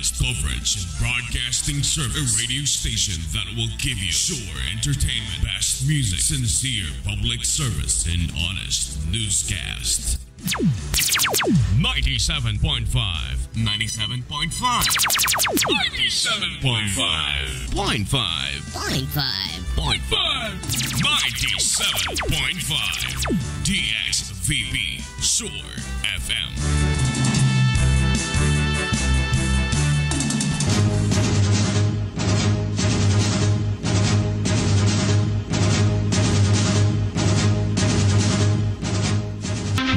best coverage and broadcasting service. A radio station that will give you sure entertainment, best music, sincere public service, and honest newscast. 97.5 97.5 97.5 Point 97.5 DXVB Sure FM.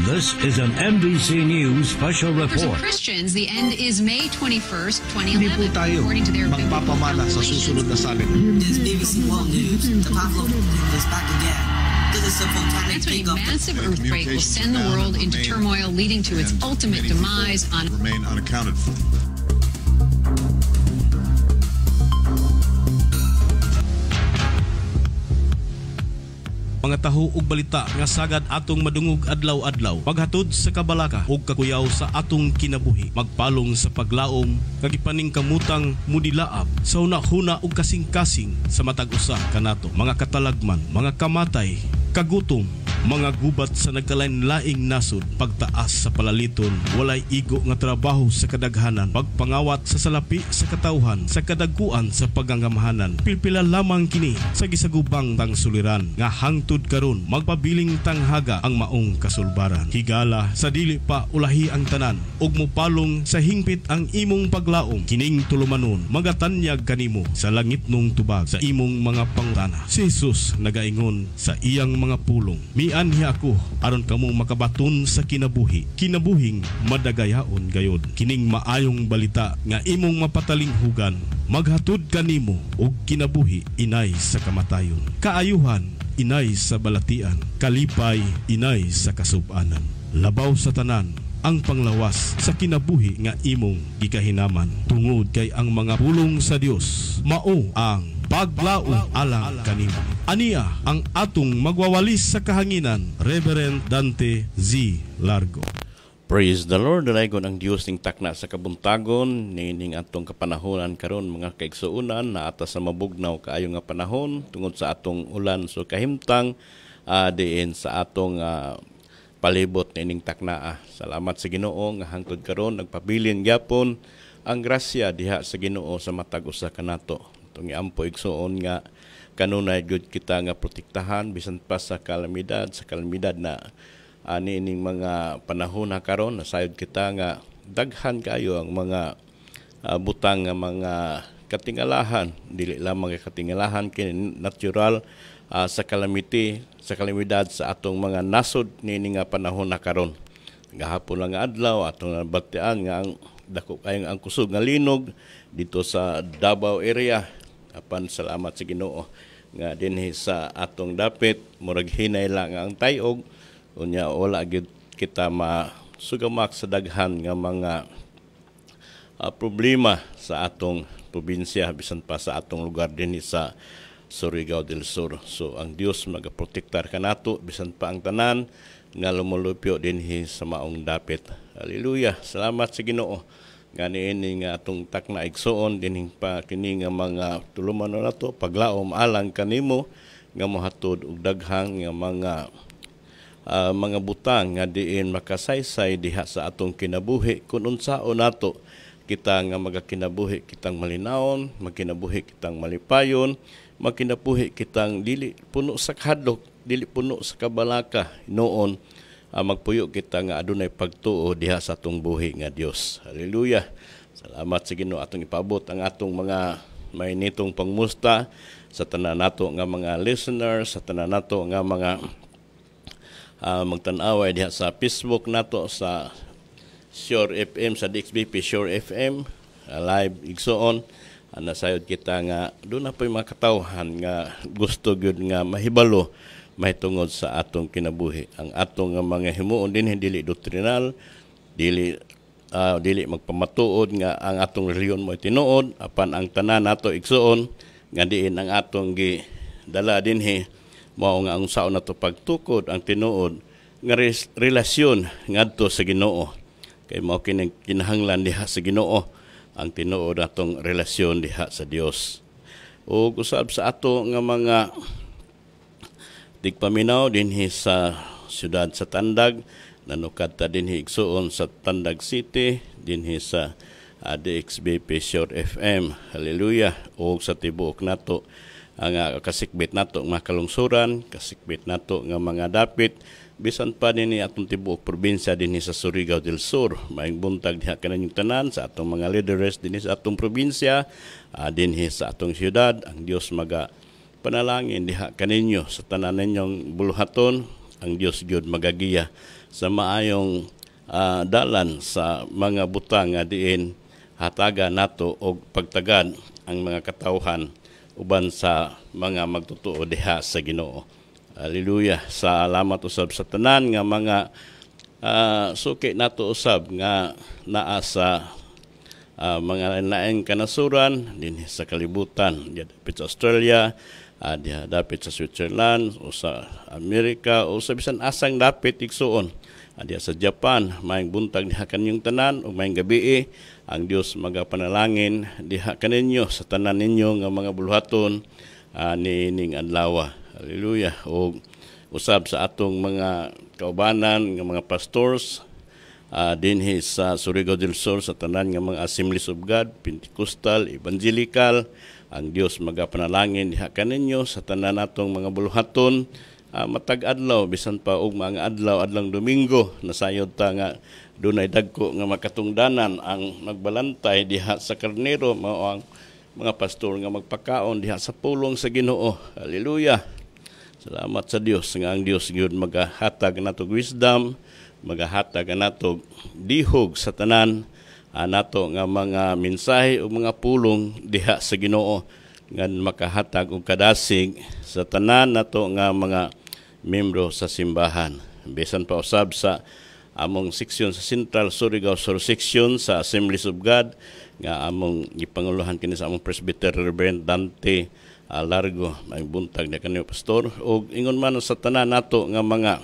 This is an NBC News special report. For some Christians, the end is May 21st, Hindi po 2011. tayo According to their magpapamana sa susunod na salin. This BBC World News. The Pavlov is back again. This is a volcanic A takeoff. massive earthquake will send the world into turmoil, leading to its ultimate demise on remain unaccounted for. Mga taho ug balita nga sagad atong madungog adlaw-adlaw paghatod sa kabalaka ug kakuyaw sa atong kinabuhi, magpalong sa paglaom kagipaning kamutang mudilaab sa hunahuna ug kasing-kasing sa matag usa kanato, mga katalagman, mga kamatay, kagutom, mga gubat sa nagkalain-laing nasod, pagtaas sa palaliton, walay igo nga trabaho sa kadaghanan, pagpangawat sa salapi sa katawhan, sa kadagkuan sa pagangamahanan. Pilpila lamang kini sa gisagubang tang suliran nga hangtod karon magpabiling tanghaga ang maong kasulbaran. Higala sa dili pa ulahi ang tanan ug mopalong sa hingpit ang imong paglaom. Kining tulumanon magatanyag kanimo sa langit nung tubag sa imong mga pangutana. Si Jesus nagaingon sa iyang mga pulong, mianhi ako aron kamo makabaton sa kinabuhing madagayaon gayod. Kining maayong balita nga imong mapatalinghugan maghatod kanimo og kinabuhi inay sa kamatayon, kaayuhan inay sa balatian, kalipay inay sa kasub-anan. Labaw sa tanan ang panglawas sa kinabuhi nga imong gikahinaman, tungod kay ang mga pulong sa Dios mao ang paglaom alang kanimo. Aniya ang atong magwawalis sa kahanginan, Reverend Dante Z. Largo. Praise the Lord. Dalagon ang Dios ning takna sa kabuntagon nining atong kapanahonan karon, mga kaigsuonan, na atas sa mabugnaw kaayo nga panahon tungod sa atong ulan so kahimtang diin sa atong palibot nining takna. Salamat sa Ginoo nga hangtod karon nagpabilin gyapon ang grasya diha sa Ginoo sa matag usa kanato. Itong iampo igsuon nga kanunay gud kita nga protektahan bisan pa sa kalamidad na nining mga panahon na karon. Nasayod kita nga daghan kayo ang mga butang nga mga katingalahan, dili lamang katingalahan kini natural sa kalamidad sa atong mga nasod nining nga panahon na karon. Gahapon lang nga adlaw atong nabatian nga ang dako kayong ang kusog nga linog dito sa Davao area. Apan salamat sa Ginoo nga dinhi sa atong dapit murag hinay lang ang tayog, unya wala gid kita masugamak sa daghan nga mga problema sa atong probinsya bisan pa sa atong lugar dinhi sa Surigao del Sur. So ang Dios magaprotektar kanato bisan pa ang tanan nga lumulupyo dinhi sa maong dapit. Hallelujah. Salamat sa Ginoo nga niini nga atong takna igsuon dinhi pa kini nga mga tulumanon nato paglaom alang kanimo nga mohatod og daghang nga mga butang nga diin makasaysay diha sa atong kinabuhi kun unsaon nato kita nga magakinabuhi kitang malinawon, magkinabuhi kitang malipayon, magkinabuhi kitang dili puno sa kadlok, dili puno sa kabalaka noon. Magpuyo kita nga adunay pagtuo diha sa atong buhi nga Dios. Hallelujah. Salamat sa Ginoo atong ipaabot ang atong mga mainitong pangmusta sa tanan nato nga mga listeners, sa tanan nato nga mga magtan-away diha sa Facebook nato sa Sure FM, sa DXBP Sure FM live igsoon. Nasayod kita nga doon na po yung mga katawhan nga gusto gyud nga mahibalo mahitungod sa atong kinabuhi. Ang atong mga himuon din dili doktrinal, dili magpamatuod nga ang atong reliyon mo tinuod, apan ang tanan nato igsuon nga diin ang atong gidala dinhi mao nga ang saon nato pagtukod ang tinuod nga relasyon ngadto sa Ginoo. Kay mao kini kinahanglan diha sa Ginoo ang tinuod natong relasyon diha sa Dios. Ug usab sa ato nga mga tigpaminaw dinhi sa siyudad sa Tandag, nanukad ta dinhi igsuon sa Tandag City, dinhi sa DXBP Shore FM. Hallelujah. Ug sa tibuok nato ang kasikbit nato mga kalungsuran, kasikbit nato nga mga dapit, bisan pa dinhi atong tibuok probinsya dinhi sa Surigao del Sur. Maayong buntag diha kananyong tanan sa atong mga leaders dinhi sa atong probinsya, dinhi sa atong siyudad. Ang Dios maga panalangin diha kaninyo sa tanan ninyong buluhaton. Ang Dios gyud magagiya sa maayong dalan sa mga butang nga diin hataga nato og pagtagad ang mga katawhan uban sa mga magtotoo diha sa Ginoo. Hallelujah. Salamat usab sa tanan nga mga suki nato usab nga naa sa mga laing kanasuran dinhi sa kalibutan, dapit sa Australia, dapit sa Switzerland, o sa Amerika, o sa bisan asang dapit igsuon. Diya sa Japan, maayong buntag diha kanyong tanan o maayong gabi. Ang Dios magapanalangin diha kaninyo sa tanan ninyo nga mga buluhaton niining adlaw. Hallelujah. O usab sa atong mga kaubanan nga mga pastors dinhi sa Surigao del Sur sa tanan nga mga Assemblies of God, Pentecostal, Evangelical. Ang Dios magapanalangin diha kaninyo sa tanan natong mga buluhaton. Matag adlaw bisan pa og mga adlang Domingo nasayod ta nga dunay dagko nga makatungdanan ang magbalantay diha sa Karnero, mao ang mga pastor nga magpakaon diha sa pulong sa Ginoo. Hallelujah. Salamat sa Dios nga ang Dios gyud magahatag natog wisdom, magahatag natog dihog sa tanan nato nga mga mensahe o mga pulong diha sa Ginoo nga makahatag og kadasig sa tanan nato nga mga membro sa simbahan. Bisan pa usab sa among seksyon sa Central Surigao Sur Section sa Assemblies of God nga among gipanguluhan kini sa among Presbyter Reverend Dante Largo. May buntag na kanyo pastor og ingon man sa tanan nato nga mga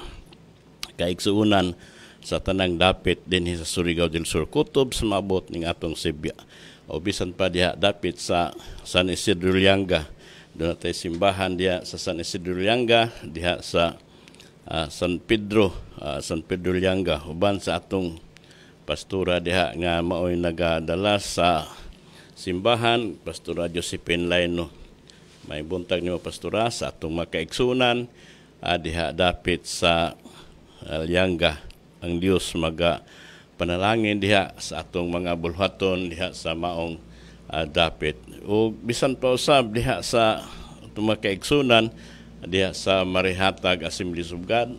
kaigsuunan sa tanang dapit dinhi sa Surigao del Sur, kutob sa maabot ning atong Sibya. O bisan pa diha dapit sa San Isidro Lianga, doon natin simbahan diha sa San Isidro Lianga, diha sa San Pedro Lianga, uban sa atong pastora diha nga maoy nagadala sa simbahan, Pastora Josephine Laino. May buntag niyo pastora sa atong makaigsunan diha dapit sa Lianga. Ang Dios maga panalangin diha sa atong mga bulhaton diha sa maong dapit. O bisan pa usab diha sa atong makaigsunan diha sa Marihatag Assemblies of God.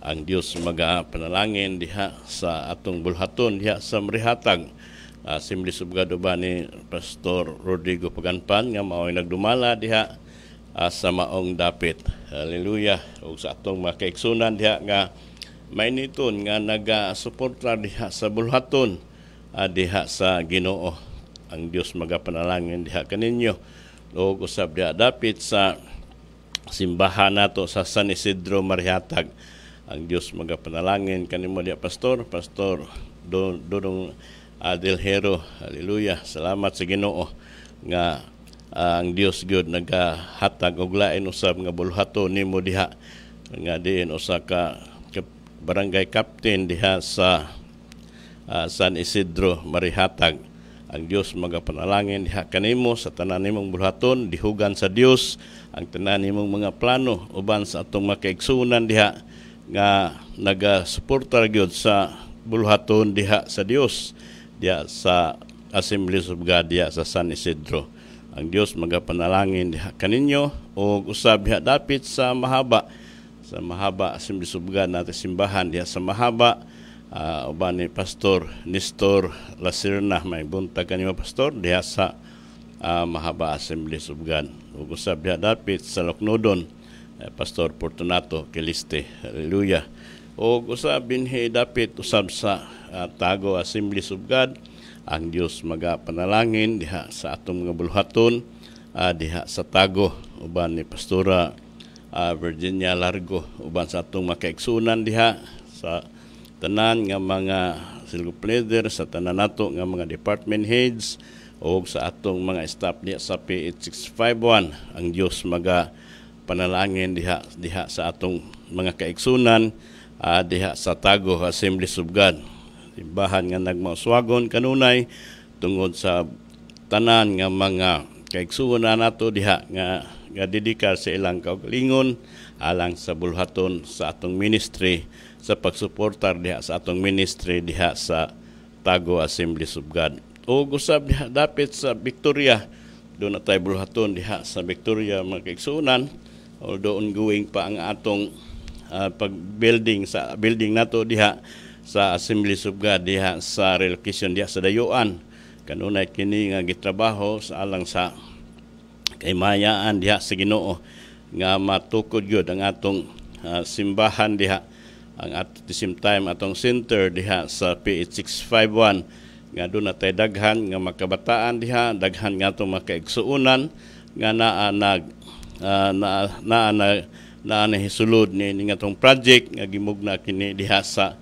Ang Dios maga panalangin diha sa atong bulhaton diha sa Marihatag Assemblies of God uban ni Pastor Rodrigo Paganpan nga mao'y nagdumala diha sa maong dapit. Hallelujah. O sa atong makaigsunan diha nga may niton nga naga-suporta diha sa bulhaton diha sa Ginoo. Ang Dios magapanalangin diha kaninyo. O usab diha dapit sa simbahan nato sa San Isidro Marihatag. Ang Dios magapanalangin kanimo diha Pastor Dodong Del Hero. Hallelujah. Salamat sa Ginoo nga ang Dios gyud nagahatag og lain usab nga bulhaton nimo diha nga diin usa ka barangay captain diha sa San Isidro Marihatag. Ang Dios magapanalangin diha kanimo sa tanan nimong bulhaton, dihugan sa Dios ang tanan nimong mga plano uban sa atong makaigsunan diha nga nagasuporta gyud sa bulhaton diha sa Dios diha sa Assemblies of God diha sa San Isidro. Ang Dios magapanalangin diha kaninyo o usab diha dapit sa Mahaba Assemblies of God natin simbahan diha sa Mahaba. Uban ni Pastor Nestor Lacerna, may buntag kanimo pastor diha sa Mahaba Assemblies of God. Ug usab diha dapit sa Locnodon, Pastor Fortunato Kiliste. Hallelujah. Ug usab binhi dapit usab sa Tago Assemblies of God. Ang Dios magapanalangin diha sa atong mga bulhaton diha sa Tago uban ni Pastora Virginia Largo uban sa atong makaigsunan diha sa tanan nga mga group leader, sa tanan nato nga mga department heads o sa atong mga staff diha sa PH651. Ang Dios maga panalangin diha sa atong mga kaigsunan diha sa Tago Assemblies of God. Simbahan nga nagmauswagon kanunay tungod sa tanan nga mga kaigsunan nato diha nga dedikar sa ilang kaugalingon alang sa bulhaton sa atong ministry sa pagsuportar diha sa atong ministry diha sa Tago Assemblies of God. O gusab diha dapit sa Victoria, doon na tayo bulhaton diha sa Victoria mga kaigsunan, although ongoing pa ang atong pag-building sa building nato diha sa Assemblies of God diha sa relocation diha sa Dayuan. Kanunay kini nga gitrabaho sa alang sa kaymayaan diha sa Ginoo nga matukod gyud ang atong simbahan diha, ang at the same time atong center diha sa PH651 nga doon na tayo daghan nga makabataan diha, daghan nga itong makaigsuunan nga naa hisulod ni nga itong project nga gimugna kini diha sa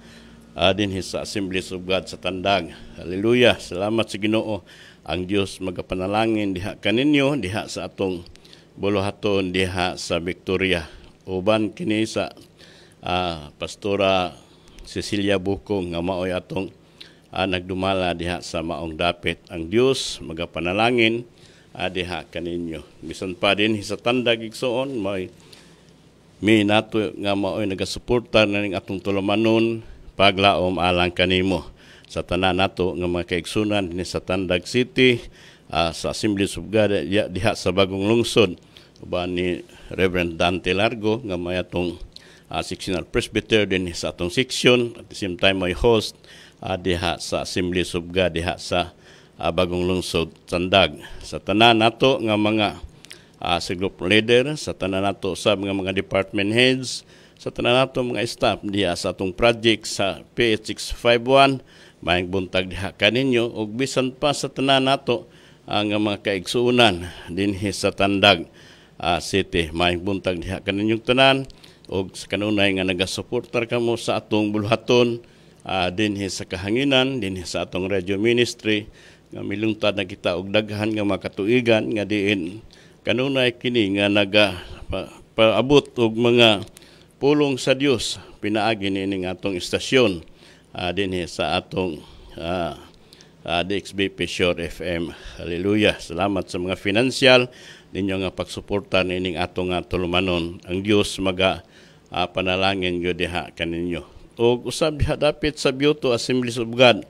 dinhi sa Assemblies of God sa Tandag. Hallelujah, salamat sa Ginoo. Ang Dios magapanalangin diha kaninyo diha sa atong buluhaton diha sa Victoria. Uban kini sa Pastora Cecilia Bukong nga maoy atong nagdumala diha sa maong dapit. Ang Dios magapanalangin diha kaninyo. Bisan pa din sa Tandag igsoon may nato nga maoy nagasuporta na ning atong tulumanon paglaom alang kanimo sa tanan nato nga mga kaigsunan dinhi sa Tandag City, sa Assemblies of God diha sa Bagong Lungsod, uban ni Reverend Dante Largo nga may atong sectional presbyter din sa atong section, at the same time may host diha sa Assemblies of God diha sa Bagong Lungsod, Tandag. Sa tanan nato nga mga sa group leader, sa tanan nato sa mga department heads, sa tanan nato mga staff diha sa atong project sa PH651, maayong buntag diha kaninyo, ug bisan pa sa tanan nato ang mga kaigsuunan dinhi sa Tandag City, maayong buntag diha kaninyong tanan, ug sa kanunay nga nagasuportar kamo sa atong bulhaton dinhi sa kahanginan, dinhi sa atong radio ministry nga milungtad na kita og daghan nga makatuigan nga diin kanunay kini nga paabot og mga pulong sa Dios pinaagi nining atong istasyon dinhi sa atong DXBP Shore FM. Hallelujah. Salamat sa mga financial ninyo nga pagsuporta nining atong tulumanon. Ang Dios maga panalangin gyud diha kaninyo. Og usab diha dapit sa Biyuto Assemblies of God,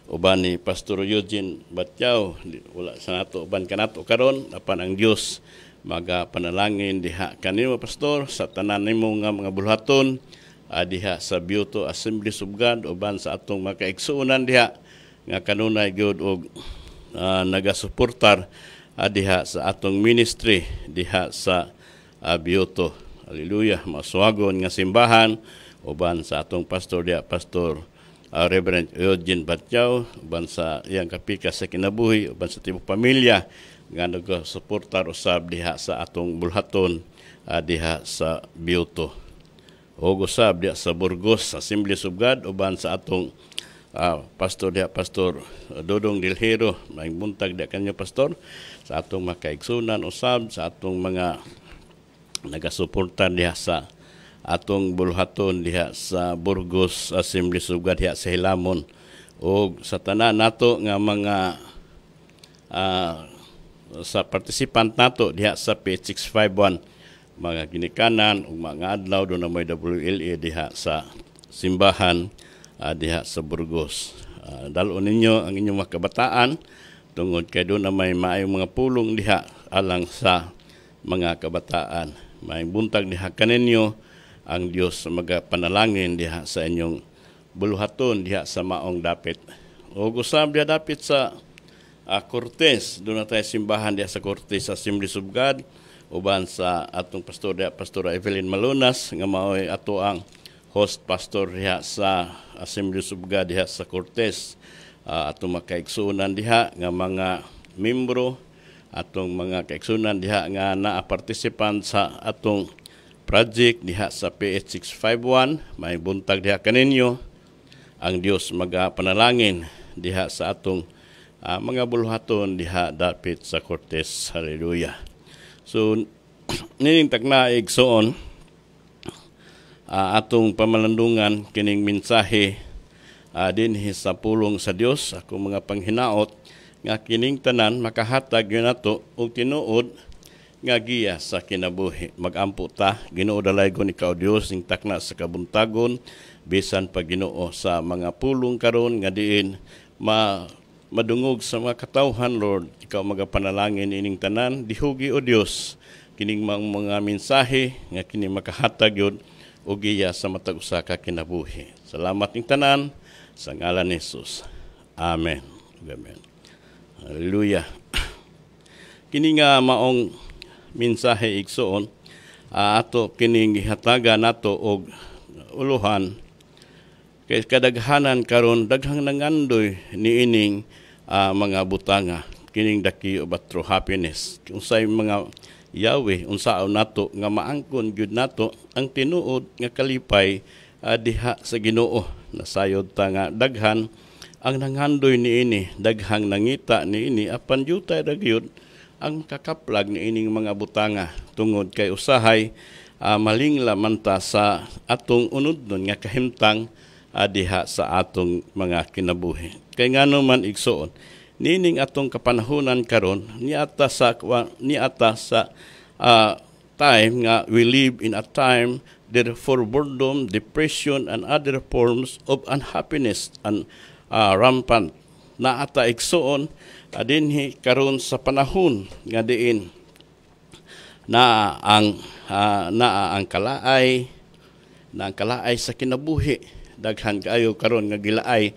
uban ni Pastor Eugene Batyaw, wala sa nato uban kanato karon, apan ang Dios maga panalangin diha kanimo pastor sa tanan nimo nga mga bulhaton diha sa Biyuto Assemblies of God, uban sa atong mga kaigsuonan diha nga kanunay gyud og nagasuportar diha sa atong ministry diha sa Biyuto. Hallelujah. Masuwagon nga simbahan uban sa atong pastor diha, Pastor Reverend Eugene Batyaw, uban sa iyang kapika sa kinabuhi, uban sa tibok pamilya nga nagasuportar usab diha sa atong bulhaton diha sa Biyuto. O usab diha sa Burgos Assemblies of God, uban sa atong pastor diha, Pastor Dodong Dilhero, may buntag diha kanyo pastor, sa atong makaigsunan usab sa atong mga nagasuportar diha sa atong bulhaton diha sa Burgos Assemblies of God diha sa Hilamon, o sa tanan nato nga mga sa participant nato diha sa PH651, mga ginikanan ug mga adlaw do na may WLA diha sa simbahan diha sa Burgos. Dalon ninyo ang inyong mga kabataan tungod kay do na may maayong mga pulong diha alang sa mga kabataan. May buntag diha kaninyo, ang Dios magapanalangin diha sa inyong buluhaton diha sa maong dapit. O usab diha dapit sa Cortez, doon na tayo simbahan diha sa Cortez Assemblies of God, uban sa atong pastor diha, Pastora Evelyn Malunas, nga maoy ato ang host pastor diha sa Assemblies of God diha sa Cortez. Atong makaigsunan diha nga mga membro, atong mga kaigsunan diha nga naa-participant sa atong project diha sa PH651, may buntag diha kaninyo. ang Dios magapanalangin diha sa atong mga buluhaton diha dapit sa Cortes. Hallelujah. So nining tagna igsoon atong pamalandungan kining mensahe dinhi sa pulong sa Dios. Ako mga panghinaot nga kining tanan makahatag yun nato og tinuod nga giya sa kinabuhi. Magampo ta, Ginoo dalaygon ikaw Dios ning takna sa kabuntagon bisan pag Ginoo sa mga pulong karon nga diin madungog sa mga katawhan, Lord. Ikaw magapanalangin ining tanan, dihugi o Dios kining mga mensahe nga kini makahatag yun og giya sa matag usa ka kinabuhi. Salamat ning tanan sa ngalan ni Jesus. Amen. Amen. Hallelujah. Kini nga maong mensahe igsoon ato kining gihataga nato og uluhan kay kadaghanan karon daghang nangandoy niining mga butanga kining daki of true happiness. Unsay mga yawi unsaon nato nga maangkon gyud nato ang tinuod nga kalipay diha sa Ginoo. Nasayod ta nga daghan ang nangandoy niini, daghang nangita niini apan jutay ra gyud ang kakaplag ni ining mga butanga tungod kay usahay malingla man ta sa atong unudnon nga kahimtang diha sa atong mga kinabuhi. Kay ngano man igsoon nining atong kapanahunan karon niata sa time nga we live in a time therefore boredom, depression and other forms of unhappiness and rampant na ata igsoon dinhi karon sa panahon nga diin na ang kalaay sa kinabuhi. Daghan kaayo karon nga gilaay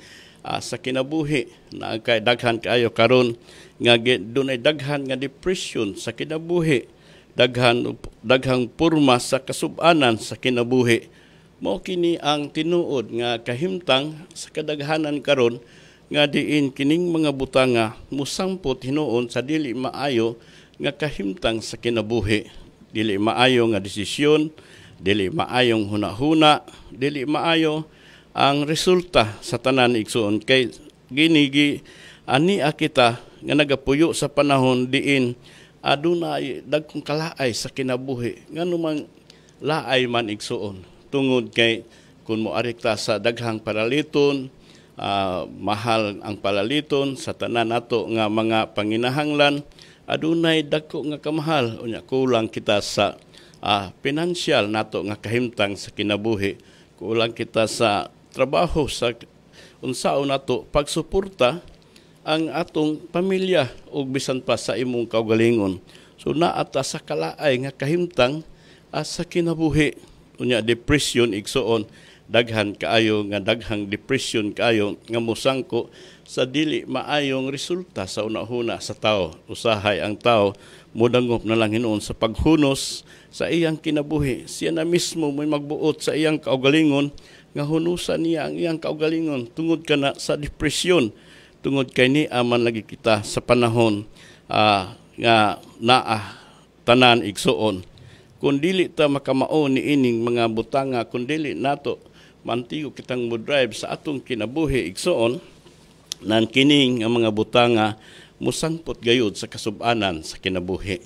sa kinabuhi, na kay daghan kaayo karon nga dunay daghan nga depression sa kinabuhi, daghang purma sa kasub-anan sa kinabuhi. Mao kini ang tinuod nga kahimtang sa kadaghanan karon nga diin kining mga butanga musampot hinuon sa dili maayo nga kahimtang sa kinabuhi, dili maayo nga desisyon, dili maayong hunahuna, dili maayo ang resulta sa tanan igsoon. Kay ginigi ania kita nga nagapuyo sa panahon diin adunay dagkong kalaay sa kinabuhi ngano man laay man igsoon, tungod kay kun moarik ta sa daghang paraliton, mahal ang palaliton sa tanan nato nga mga panginahanglan, adunay dagko nga kamahal unya kulang kita sa financial nato nga kahimtang sa kinabuhi, kulang kita sa trabaho sa unsaon nato pagsuporta ang atong pamilya ug bisan pa sa imong kaugalingon. So naata sa kalaay nga kahimtang sa kinabuhi unya depression igsoon, daghan kaayo nga daghang depression kaayo nga musangko sa dili maayong resulta sa unahuna sa tao. Usahay ang tao modangop na lang hinuon sa paghunos sa iyang kinabuhi. Siya na mismo may magbuot sa iyang kaugalingon nga hunusan niya ang iyang kaugalingon tungod kana sa depression, tungod kay ni aman lagi kita sa panahon nga tanan igsoon. Kung dili ta makamao ni ining mga butanga, kung dili nato mantigo kitang mo-drive sa atong kinabuhi igsoon, nan kining ang mga butanga musangpot gayud sa kasub-anan sa kinabuhi.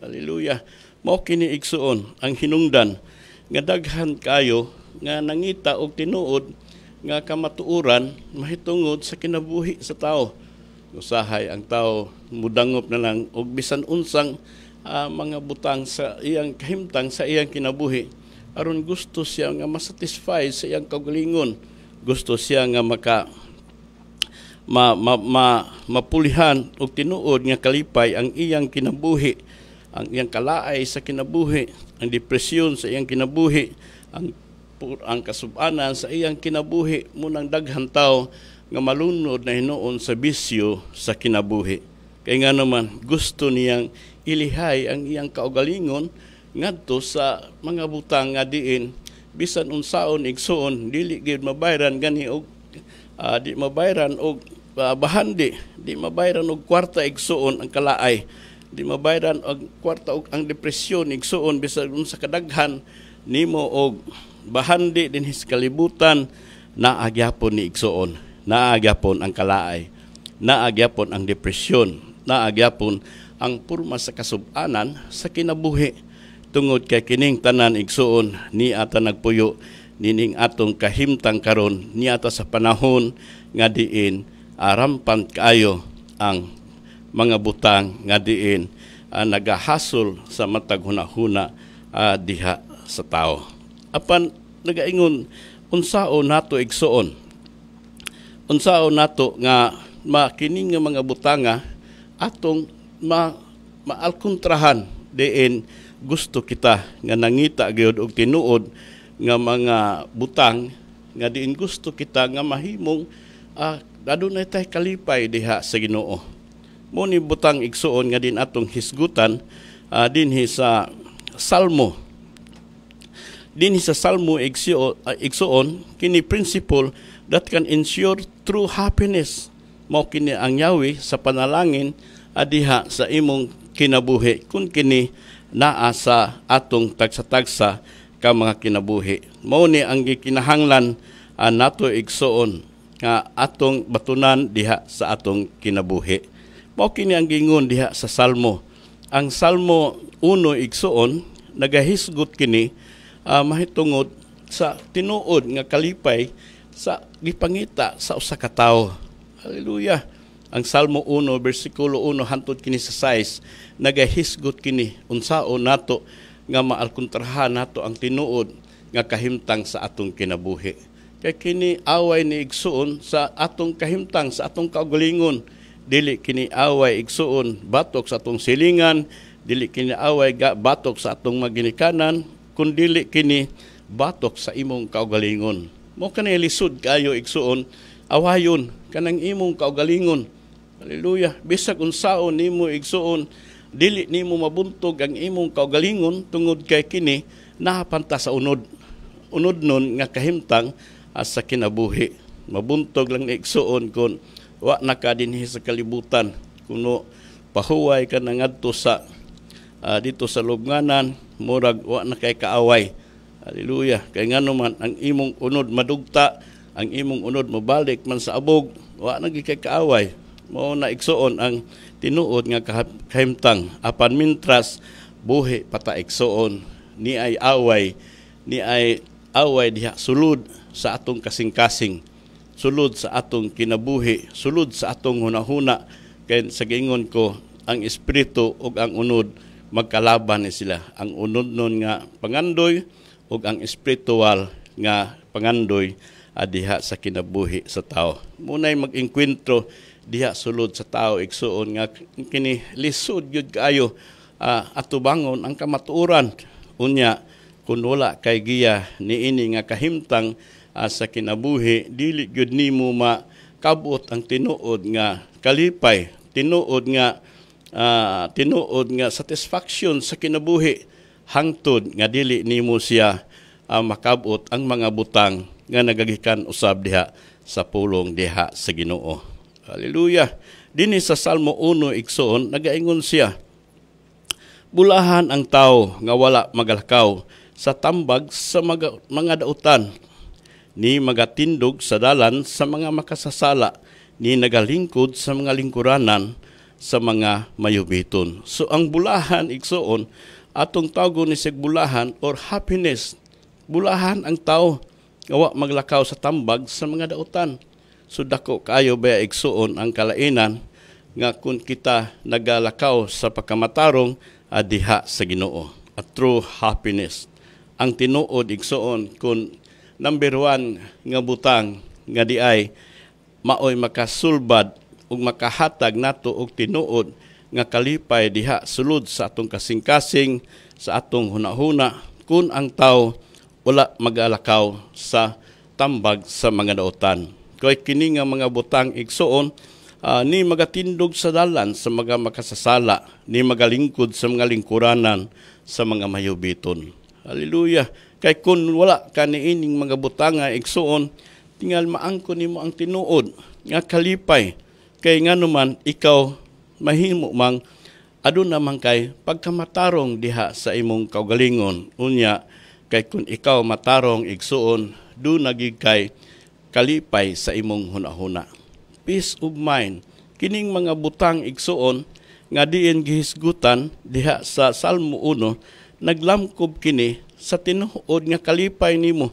Hallelujah. Mao kini igsoon ang hinungdan nga daghan kayo nga nangita og tinuod nga kamatuoran mahitungod sa kinabuhi sa tao. Usahay ang tao mudangop na lang og bisan unsang mga butang sa iyang kahimtang sa iyang kinabuhi, aron gusto siya nga masatisfy sa iyang kaugalingon, gusto siya nga mapulihan og tinuod nga kalipay ang iyang kinabuhi, ang iyang kalaay sa kinabuhi, ang depresyon sa iyang kinabuhi, ang kasub-anan sa iyang kinabuhi. Munang daghan tao nga malunod na hinuon sa bisyo sa kinabuhi. Kaya nga naman gusto niyang ilihay ang iyang kaugalingon ngadto sa mga butang nga diin bisan unsaon igsoon dili gid mabayran gani og di mabayran og bahandi, di mabayran og kwarta igsoon ang kalaay, di mabayran og kwarta og ang depresyon igsoon bisan unsa kadaghan nimo og bahandi dinhi sa kalibutan naagyapon ni igsuon, naagyapon ang kalaay, naagyapon ang depresyon, naagyapon ang purma sa kasub-anan sa kinabuhi. Tungod kay kining tanan igsuon ni ata nagpuyo nining atong kahimtang karon, ni ata sa panahon nga diin rampan kaayo ang mga butang nga diin nagahasol sa matag hunahuna diha sa tao. Apan nagaingon, unsao nato igsuon, unsao nato nga makining nga mga butanga atong maalkontrahan diin gusto kita nga nangita gyud og tinuod nga mga butang nga diin gusto kita nga mahimong adunay tay kalipay diha sa Ginoo. Mo ni butang igsuon nga din atong hisgutan dinhi sa Salmo. Dinhi sa Salmo igsuon kini principle that can ensure true happiness. Mao kini ang yawi sa panalangin diha sa imong kinabuhi kun kini naa sa atong tagsa-tagsa ka mga kinabuhi. Mao ni ang gikinahanglan nato igsuon nga atong batunan diha sa atong kinabuhi. Mao kini ang gingon diha sa Salmo. Ang Salmo 1 igsuon nagahisgot kini mahitungod sa tinuod nga kalipay sa gipangita sa usa ka tawo. Hallelujah. Ang Salmo 1 bersikulo 1 hangtod kini sa 6 nagahisgot kini unsao nato nga maalkontrahan nato ang tinuod nga kahimtang sa atong kinabuhi. Kay kini away ni igsuon sa atong kahimtang, sa atong kaugalingon. Dili kini away igsuon batok sa atong silingan, dili kini away batok sa atong maginikanan, kundi dili kini batok sa imong kaugalingon. Mo kanay lisod kayo igsuon, awayon kanang imong kaugalingon. Hallelujah. Bisag unsaon nimo igsuon, dili nimo mabuntog ang imong kaugalingon tungod kay kini napanta sa unod. Unod nun nga kahimtang sa kinabuhi. Mabuntog lang ni igsuon kun wa na ka dinhi sa kalibutan, kuno pahuway ka na ngadto sa dito sa lubnganan, murag wa na kay kaaway. Hallelujah. Kay ngano man ang imong unod madugta, ang imong unod mabalik man sa abog, wa na kay kaaway. Mao na igsuon ang tinuod nga kahimtang apan mintras buhi pata igsuon ni ay away diha sulod sa atong kasing-kasing, sulod sa atong kinabuhi, sulod sa atong hunahuna. Kay sa gingon ko ang espiritu ug ang unod magkalaban ni sila. Ang unod nun nga pangandoy ug ang espiritual nga pangandoy diha sa kinabuhi sa tao. Munay mag-engkwentro diha sulod sa tao igsuon nga kini lisod gyud kaayo atubangon ang kamatuoran. Unya kun wala kay giya niini nga kahimtang sa kinabuhi, dili gyud nimo makabot ang tinuod nga kalipay, tinuod nga satisfaction sa kinabuhi, hangtod nga dili nimo siya makabot ang mga butang nga nagagikan usab diha sa pulong diha sa Ginoo. Hallelujah. Dinhi sa Salmo 1 igsuon nagaingon siya, bulahan ang tao nga wala magalakaw sa tambag sa mga dautan, ni magatindog sa dalan sa mga makasasala, ni nagalingkod sa mga lingkuranan sa mga mayubiton. So ang bulahan igsuon atong tawgon ni sig bulahan or happiness. Bulahan ang tao nga wa maglakaw sa tambag sa mga dautan. So dako kaayo ba igsuon ang kalainan nga kun kita nagalakaw sa pagkamatarong diha sa Ginoo. A true happiness. Ang tinuod igsuon kun number 1 nga butang nga diay maoy makasulbad ug makahatag nato og tinuod nga kalipay diha sulod sa atong kasing-kasing, sa atong hunahuna, kun ang tawo wala magalakaw sa tambag sa mga dautan. Kay kini nga mga butang igsuon ni magatindog sa dalan sa mga makasasala, ni magalingkod sa mga lingkuranan sa mga mayubiton. Hallelujah. Kay kun wala ka niining mga butanga igsuon, tingal maangko nimo ang tinuod nga kalipay. Kay ngano man ikaw mahimo mang aduna man kay pagkamatarong diha sa imong kaugalingon. Unya kay kun ikaw matarong igsuon, do nagig kay kalipay sa imong hunahuna. Peace of mind. Kining mga butang igsuon nga diin gihisgutan diha sa Salmo 1, naglamkob kini sa tinuod nga kalipay nimo.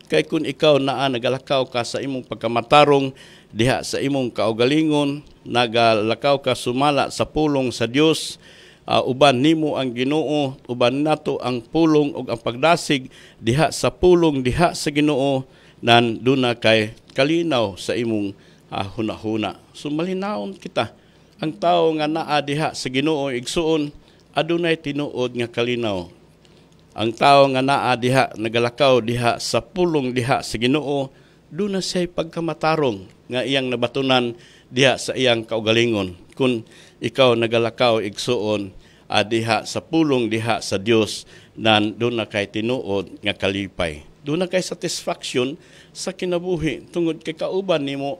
Kay kun ikaw naa nagalakaw ka sa imong pagkamatarong diha sa imong kaugalingon, nagalakaw ka sumala sa pulong sa Dios, uban nimo ang Ginoo, uban nato ang pulong ug ang pagdasig diha sa pulong diha sa Ginoo, nan duna kay kalinaw sa imong hunahuna. So malinawon kita, ang tao nga naa diha sa Ginoo igsuon adunay tinuod nga kalinaw. Ang tao nga naa diha nagalakaw diha sa pulong diha sa Ginoo, duna siya'y pagkamatarong nga iyang nabatunan diha sa iyang kaugalingon. Kung ikaw nagalakaw igsuon diha sa pulong diha sa Dios, nan duna kay tinuod nga kalipay. Duna kay satisfaction sa kinabuhi tungod kay kauban nimo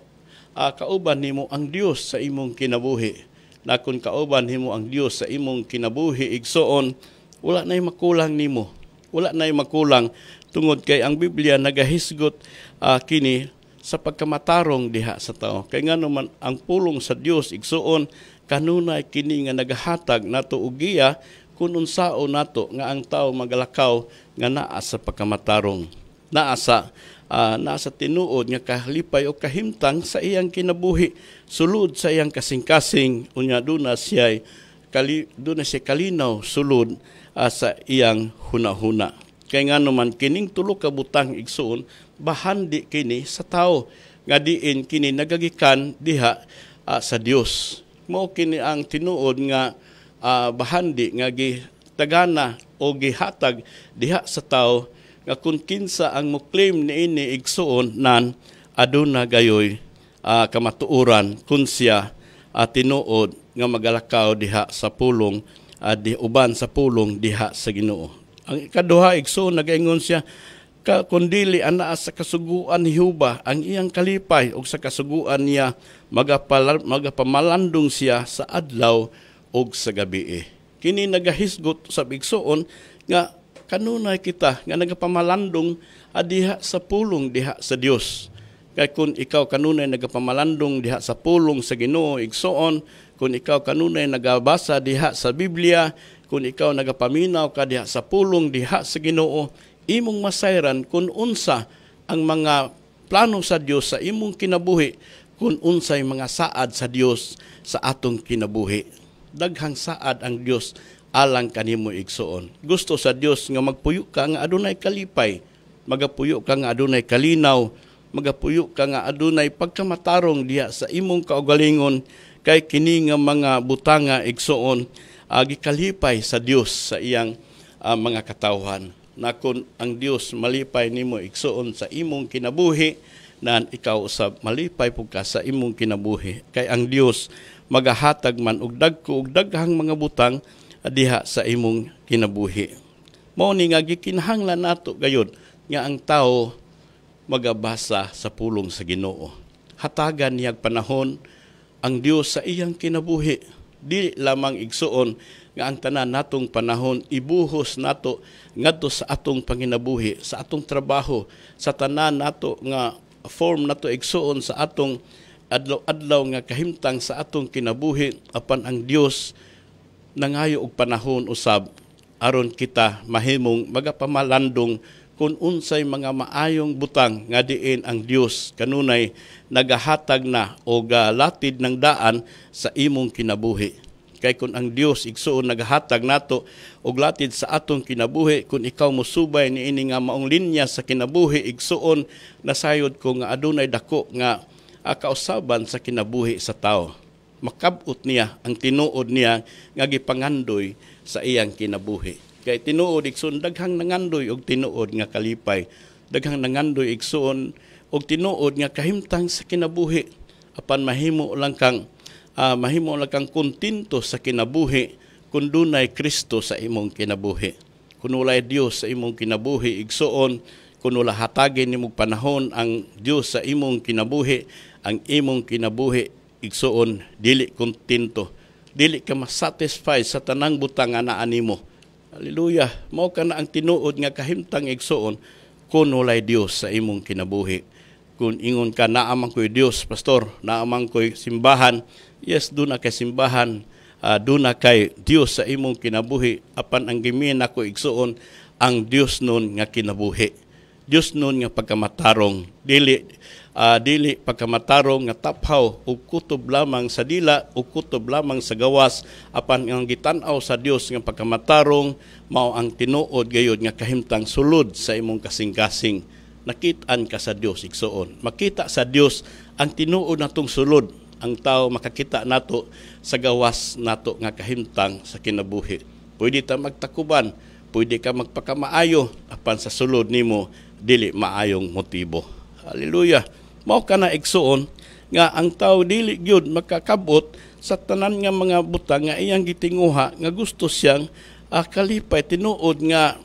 ang Dios sa imong kinabuhi. Na kung kauban nimo ang Dios sa imong kinabuhi igsuon, wala na'y makulang nimo. Wala na'y makulang tungod kay ang Biblia nagahisgot kini sa pagkamatarong diha sa tao. Kay nga naman ang pulong sa Dios igsuon kanunay kini nga nagahatag nato og giya kun unsao nato nga ang tao magalakaw nga naa sa pagkamatarong. Naa sa tinuod nga kalipay o kahimtang sa iyang kinabuhi, sulod sa iyang kasing-kasing, unya duna siya kalinaw sulod sa iyang hunahuna. Kay nga naman kining tulo ka butang igsuon bahandi kini sa tao nga diin kini nagagikan diha sa Dios. Mao kini ang tinuod nga bahandi nga gitagana o gihatag diha sa tao nga kung kinsa ang mo-claim niini igsuon nan aduna gayoy kamatuoran kun siya tinuod nga magalakaw diha sa pulong uban sa pulong diha sa Ginoo. Ang ikaduha igsuon nagaingon siya kundili anaa sa kasuguan ni Jehova ang iyang kalipay ug sa kasuguan niya magapamalandong siya sa adlaw ug sa gabi. Kini nagahisgot sa igsuon nga kanunay kita nga nagapamalandong diha sa pulong diha sa Dios. Kay kung ikaw kanunay nagapamalandong diha sa pulong sa Ginoo igsuon, kung ikaw kanunay nagabasa diha sa Biblia, kung ikaw nagapaminaw ka diha sa pulong diha sa Ginoo, imong masayran kung unsa ang mga plano sa Dios sa imong kinabuhi, kung unsay mga saad sa Dios sa atong kinabuhi. Daghang saad ang Dios alang kanimo igsuon. Gusto sa Dios nga magpuyo ka nga adunay kalipay, magapuyo ka nga adunay kalinaw, magapuyo ka nga adunay pagkamatarong diha sa imong kaugalingon, kay kini nga mga butanga igsuon gikalipay sa Dios sa iyang mga katawhan. Na kung ang Dios malipay nimo igsuon sa imong kinabuhi, nan ikaw usab malipay pud ka sa imong kinabuhi. Kay ang Dios magahatag man og dagko og daghang mga butang diha sa imong kinabuhi. Mao ni nga gikinahanglan nato gayud nga ang tawo magabasa sa pulong sa Ginoo. Hatagan niyag panahon ang Dios sa iyang kinabuhi. Di lamang igsuon nga ang tanan natong panahon ibuhos nato ngadto sa atong panginabuhi, sa atong trabaho, sa tanan nato nga form nato igsuon sa atong adlaw-adlaw nga kahimtang sa atong kinabuhi, apan ang Dios nangayo og panahon usab aron kita mahimong magapamalandong kung unsay mga maayong butang nga diin ang Dios kanunay nagahatag na o latid ng daan sa imong kinabuhi. Kay kung ang Dios igsuon nagahatag nato og latid sa atong kinabuhi, kung ikaw musubay niini nga maong linya sa kinabuhi igsuon, nasayod ko nga adunay dako nga kausaban sa kinabuhi sa tao. Makabot niya ang tinuod niya nga gipangandoy sa iyang kinabuhi. Kay tinuod igsuon daghang nangandoy og tinuod nga kalipay, daghang nangandoy igsuon og tinuod nga kahimtang sa kinabuhi, apan mahimo lang kang kontento sa kinabuhi kung dunay Kristo sa imong kinabuhi. Kung walay Dios sa imong kinabuhi igsuon, kung wala hatagin nimong panahon ang Dios sa imong kinabuhi, ang imong kinabuhi igsuon dili kontento, dili ka masatisfy sa tanang butang nga naa nimo. Hallelujah. Mao ka na ang tinuod nga kahimtang igsuon kung walay Dios sa imong kinabuhi. Kung ingon ka, naamang ko'y Dios, pastor, naamang ko'y simbahan, yes, doon na kay simbahan, doon na kay Dios sa imong kinabuhi, apan ang gimin ako igsuon, ang Dios nun nga kinabuhi. Dios nun nga pagkamatarong, dili pagkamatarong nga taphaw, ug kutob lamang sa dila, ug kutob lamang sa gawas, apan ang gitan-aw sa Dios nga pagkamatarong, mao ang tinuod gayud nga kahimtang sulod sa imong kasing-kasing. Nakitaan ka sa Dios, igsuon. Makita sa Dios ang tinuod natong sulod. Ang tao makakita nato sa gawas nato nga kahimtang sa kinabuhi. Pwede ta magtakuban, pwede ka magpakamaayo, apan sa sulod nimo dili maayong motibo. Hallelujah. Mao kana igsuon nga ang tao dili gyud makakabot sa tanan nga mga butang nga iyang gitinguha nga gusto siyang kalipay tinuod nga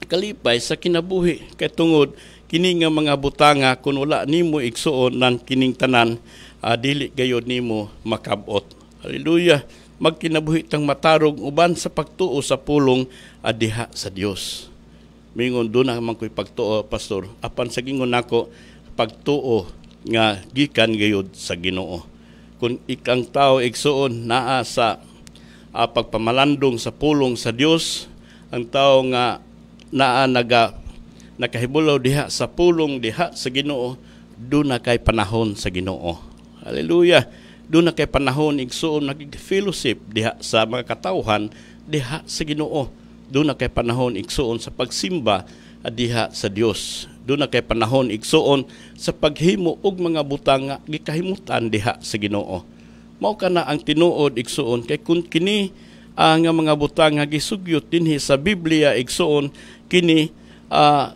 kalipay sa kinabuhi kay tungod kini nga mga butanga kun wala nimo igsuon nan kining tanan dili gayud nimo makabot. Hallelujah. Magkinabuhi tang matarog uban sa pagtuo sa pulong diha sa Dios. Mingon do na man ko'y pagtuo, pastor, apan sa gingon nako pagtuo nga gikan gayud sa Ginoo. Kung ikang tao igsuon naa sa pagpamalandong sa pulong sa Dios, ang tao nga naa nakahibulaw diha sa pulong diha sa Ginoo, do na kay panahon sa Ginoo. Hallelujah. Do na kay panahon igsuon nagfellowship diha sa mga katawhan diha sa Ginoo. Do na kay panahon igsuon sa pagsimba diha sa Dios. Do na kay panahon igsuon sa paghimo og mga butang nga gikahimutan diha sa Ginoo. Mao kana ang tinuod igsuon kay kun kini nga mga butang nga gisugyot dinhi sa Biblia igsuon kini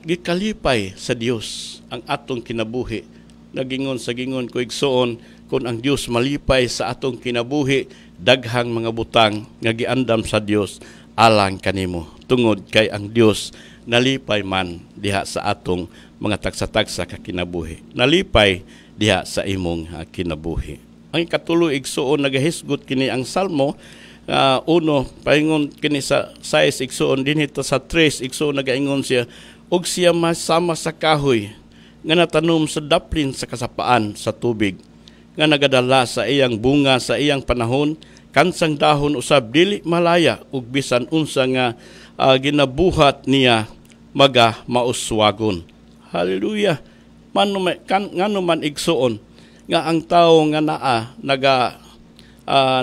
gikalipay sa Dios ang atong kinabuhi. Nagingon sa gingon ko igsuon kung ang Dios malipay sa atong kinabuhi, daghang mga butang nga giandam sa Dios alang kanimo. Tungod kay ang Dios nalipay man diha sa atong mga tagsa-tagsa ka kinabuhi. Nalipay diha sa imong kinabuhi. Ang ikatulo igsuon nagahisgot kini ang Salmo uno, paingon kini sa 6 igsuon dinhi sa 3 igsuon nagaingon siya og siya masama sa kahoy nga natanom sa daplin sa kasapaan sa tubig nga nagadala sa iyang bunga sa iyang panahon kansang dahon usab dili malaya ug bisan unsa nga ginabuhat niya mauswagon. Hallelujah. Ngano man igsuon nga ang tao nga naa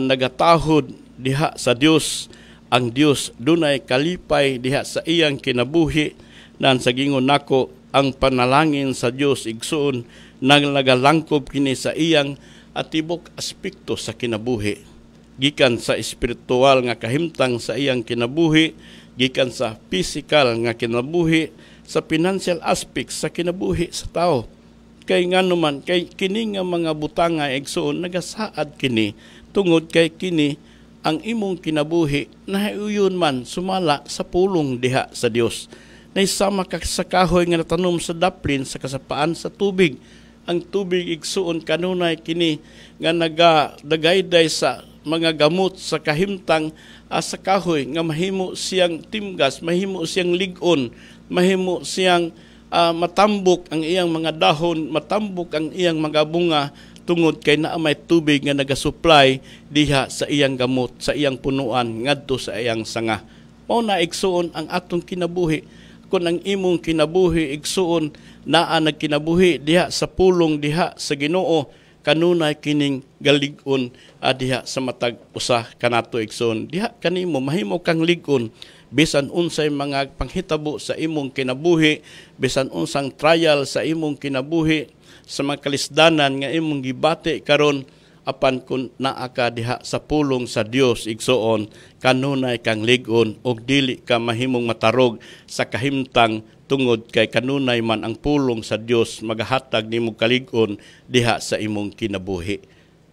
nagatahod diha sa Dios, ang Dios dunay kalipay diha sa iyang kinabuhi. Nan sa gingon nako ang panalangin sa Dios igsuon nagalangkob kini sa iyang atibok aspekto sa kinabuhi, gikan sa espiritual nga kahimtang sa iyang kinabuhi, gikan sa physical nga kinabuhi, sa financial aspect sa kinabuhi sa tao. Kay ngano man kay kini nga mga butanga igsuon nagasaad kini tungod kay kini ang imong kinabuhi nahiuyon man sumala sa pulong diha sa Dios. Naisama ka sa kahoy nga natanom sa daplin sa kasapaan sa tubig. Ang tubig igsuon kanunay kini nga nagadagayday sa mga gamot sa kahimtang sa kahoy nga mahimo siyang timgas, mahimo siyang ligon, mahimo siyang matambok ang iyang mga dahon, matambok ang iyang mga bunga tungod kay naa may tubig nga nagasupply diha sa iyang gamot, sa iyang punuan ngadto sa iyang sanga. Mao na igsuon ang atong kinabuhi. Kung ang imong kinabuhi igsuon naa nagkinabuhi diha sa pulong diha sa Ginoo, kanunay kining galig-on diha sa matag usa kanato igsuon. Diha kanimo mahimo kang lig-on bisan unsay mga panghitabo sa imong kinabuhi, bisan unsang trial sa imong kinabuhi, sa mga kalisdanan nga imong gibati karon, apan kun naa ka diha sa pulong sa Dios igsuon kanunay kang lig-on og dili ka mahimong matarog sa kahimtang tungod kay kanunay man ang pulong sa Dios magahatag nimo kalig-on diha sa imong kinabuhi.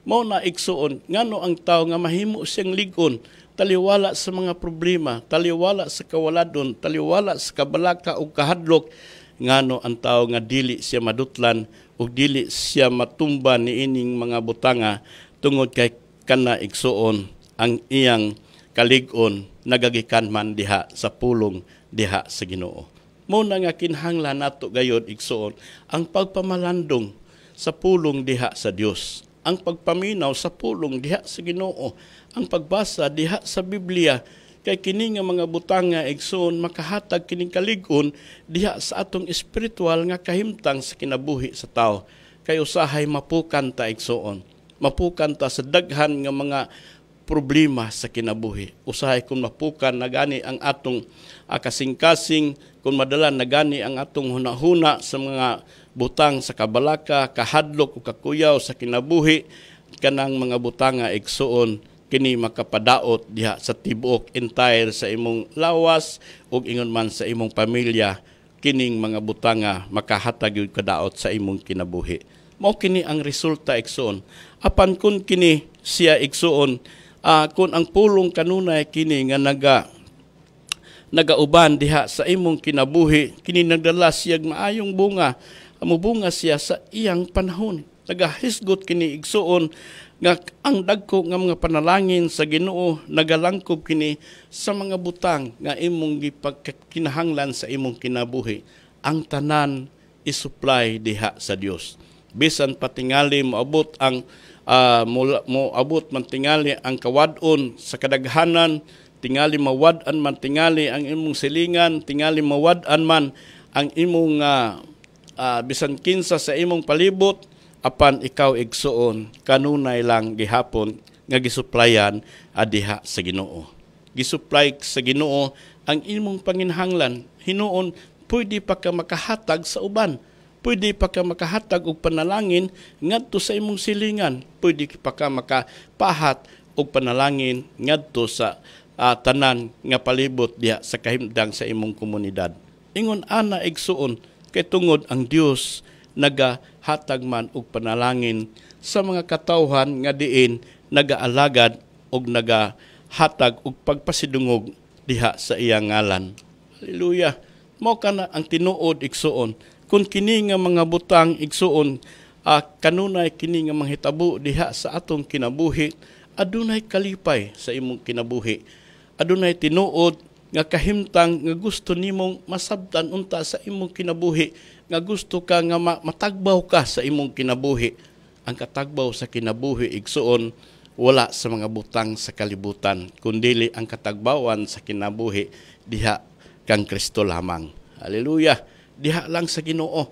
Mao na igsuon ngano ang tawo nga mahimo siyang lig-on taliwala sa mga problema, taliwala sa kawaladon, taliwala sa kabalaka ug kahadlok, ngano ang tawo nga dili siya madutlan ug dili siya matumba ni ining mga butanga tungod kay kana igsuon ang iyang kalig-on nagagikan man diha sa pulong diha sa Ginoo. Mo na nga kinahanglan nato gayud igsoon ang pagpamalandong sa pulong diha sa Dios, ang pagpaminaw sa pulong diha sa Ginoo, ang pagbasa diha sa Biblia, kay kini nga mga butang nga igsoon makahatag kining kalig-on diha sa atong espiritual nga kahimtang sa kinabuhi sa tao. Kay usahay mapukan ta igsoon, mapukan ta sa daghan nga mga problema sa kinabuhi. Usahay kung mapukan na gani ang atong kasing-kasing, kung madala na gani ang atong hunahuna sa mga butang sa kabalaka, kahadlok o kakuyaw sa kinabuhi, kanang mga butang nga igsoon kini makapadaot diha sa tibuok entire sa imong lawas ug ingon man sa imong pamilya, kining mga butang nga makahatag gyud kadaot sa imong kinabuhi. Mao kini ang resulta igsoon. Apan kun kini siya igsoon, kung ang pulong kanunay kini nga nagauban diha sa imong kinabuhi, kini nagdala siyag maayong bunga, mubunga siya sa iyang panahon. Nagahisgot kini igsoon nga ang dagko nga mga panalangin sa Ginoo nagalangkob kini sa mga butang nga imong gipagkinahanglan sa imong kinabuhi. Ang tanan isupply diha sa Dios. Bisan patingali moabot ang moabot man tingali ang kawadon sa kadaghanan, tingali mawad-an man tingali ang imong silingan, tingali mawad-an man ang imong bisan kinsa sa imong palibot, apan ikaw igsuon kanunay lang gihapon nga gisuplayan diha sa Ginoo. Gisupply sa Ginoo ang imong panginhanglan. Hinuon pwede pa ka makahatag sa uban. Pwede pa ka makahatag og panalangin ngadto sa imong silingan. Pwede pa ka makapahat og panalangin ngadto sa tanan nga palibot diha sa kahimtang sa imong komunidad. Ingon ana igsuon kay tungod ang Dios nagahatag man og panalangin sa mga katawhan nga diin nagaalagad og nagahatag og pagpasidungog diha sa iyang ngalan. Hallelujah. Mao kana ang tinuod igsuon. Kung kini nga mga butang igsuon, kanunay kini nga manghitabo diha sa atong kinabuhi, adunay kalipay sa imong kinabuhi. Adunay tinuod nga kahimtang nga gusto nimong masabtan unta sa imong kinabuhi, nga gusto ka nga matagbaw ka sa imong kinabuhi. Ang katagbaw sa kinabuhi igsuon wala sa mga butang sa kalibutan, kundi ang katagbawan sa kinabuhi diha kang Kristo lamang. Hallelujah. Diha lang sa Ginoo.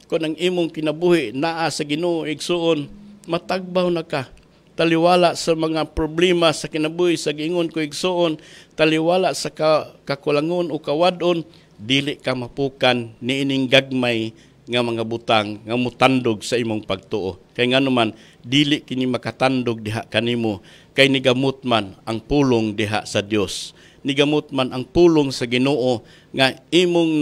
Kung ang imong kinabuhi naa sa Ginoo igsuon, matagbaw na ka. Taliwala sa mga problema sa kinabuhi sa giingon ko igsuon, taliwala sa kakulangon o kawadon, dili ka mapukan niining gagmay nga mga butang nga mutandog sa imong pagtuo. Kay nganuman dili kini makatandog diha kanimo, kay nigamot man ang pulong diha sa Dios. Nigamot man ang pulong sa Ginoo nga imong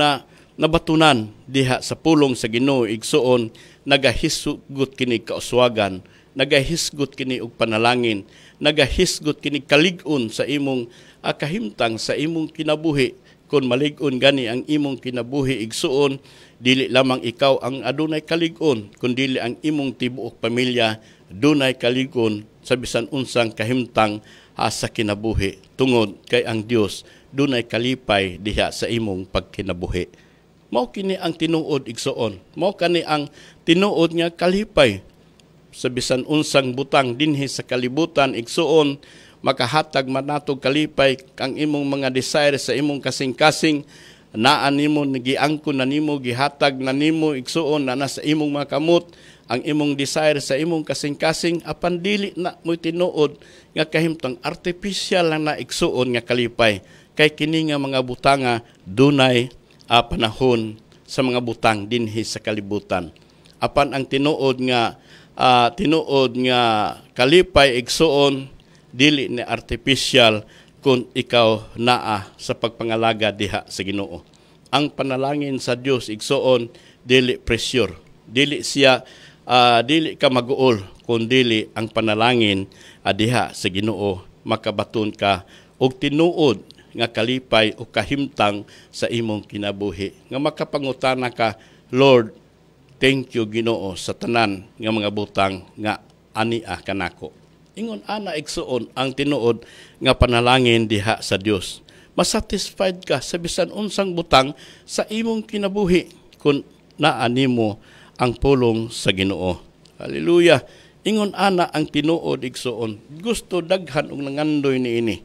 nabatunan diha sa pulong sa Ginoo igsuon, nagahisgot kini kauswagan, nagahisgot kini og panalangin, nagahisgot kini kalig-on sa imong kahimtang sa imong kinabuhi. Kung malig-on gani ang imong kinabuhi igsuon, dili lamang ikaw ang adunay kalig-on, kundi ang imong tibuok pamilya dunay kalig-on sa bisan unsang kahimtang sa kinabuhi. Tungod kay ang Dios dunay kalipay diha sa imong pagkinabuhi. Mao kini ang tinuod igsuon. Mao kani ang tinuod nga kalipay sa bisan unsang butang dinhi sa kalibutan igsuon, makahatag man nato kalipay kang imong mga desire sa imong kasing-kasing, naa nimo giangkon na nimo, gihatag na nimo igsuon na nasa imong mga kamot ang imong desire sa imong kasing-kasing, apan dili na mo tinuod nga kahimtang artificial lang na igsuon nga kalipay. Kay kini nga mga butanga dunay panahon sa mga butang dinhi sa kalibutan. Apan ang tinuod nga kalipay igsuon dili ni artificial kung ikaw naa sa pagpangalaga diha sa Ginoo. Ang panalangin sa Dios igsuon dili pressure, dili siya dili ka maguol, kun dili ang panalangin diha sa Ginoo makabaton ka og tinuod nga kalipay o kahimtang sa imong kinabuhi, nga makapangutana ka, Lord, thank you Ginoo sa tanan nga mga butang nga ania kanako. Ingon ana igsuon ang tinuod nga panalangin diha sa Dios. masatisfied ka sa bisan unsang butang sa imong kinabuhi kung naa nimo ang pulong sa Ginoo. Hallelujah. Ingon ana ang tinuod igsoon. Gusto daghan og nangandoy niini.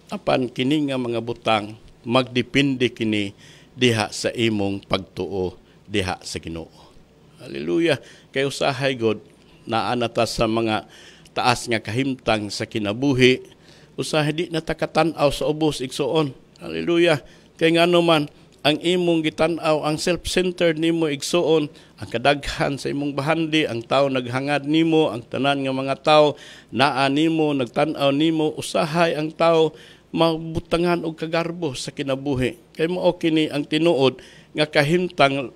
Apan kini nga mga butang magdepende kini diha sa imong pagtuo diha sa Ginoo. Hallelujah. Kay usahay God naa nata sa mga taas nga kahimtang sa kinabuhi. Usahay di natakatan-aw sa ubos igsoon. Hallelujah. Kay ngano man ang imong gitan-aw, ang self-centered nimo igsoon, ang kadaghan sa imong bahandi, ang tao naghangad nimo, ang tanan nga mga tao naa nimo, nagtan-aw nimo, usahay ang tao mabutangan og kagarbo sa kinabuhi. Kay mao kini ang tinuod nga kahimtang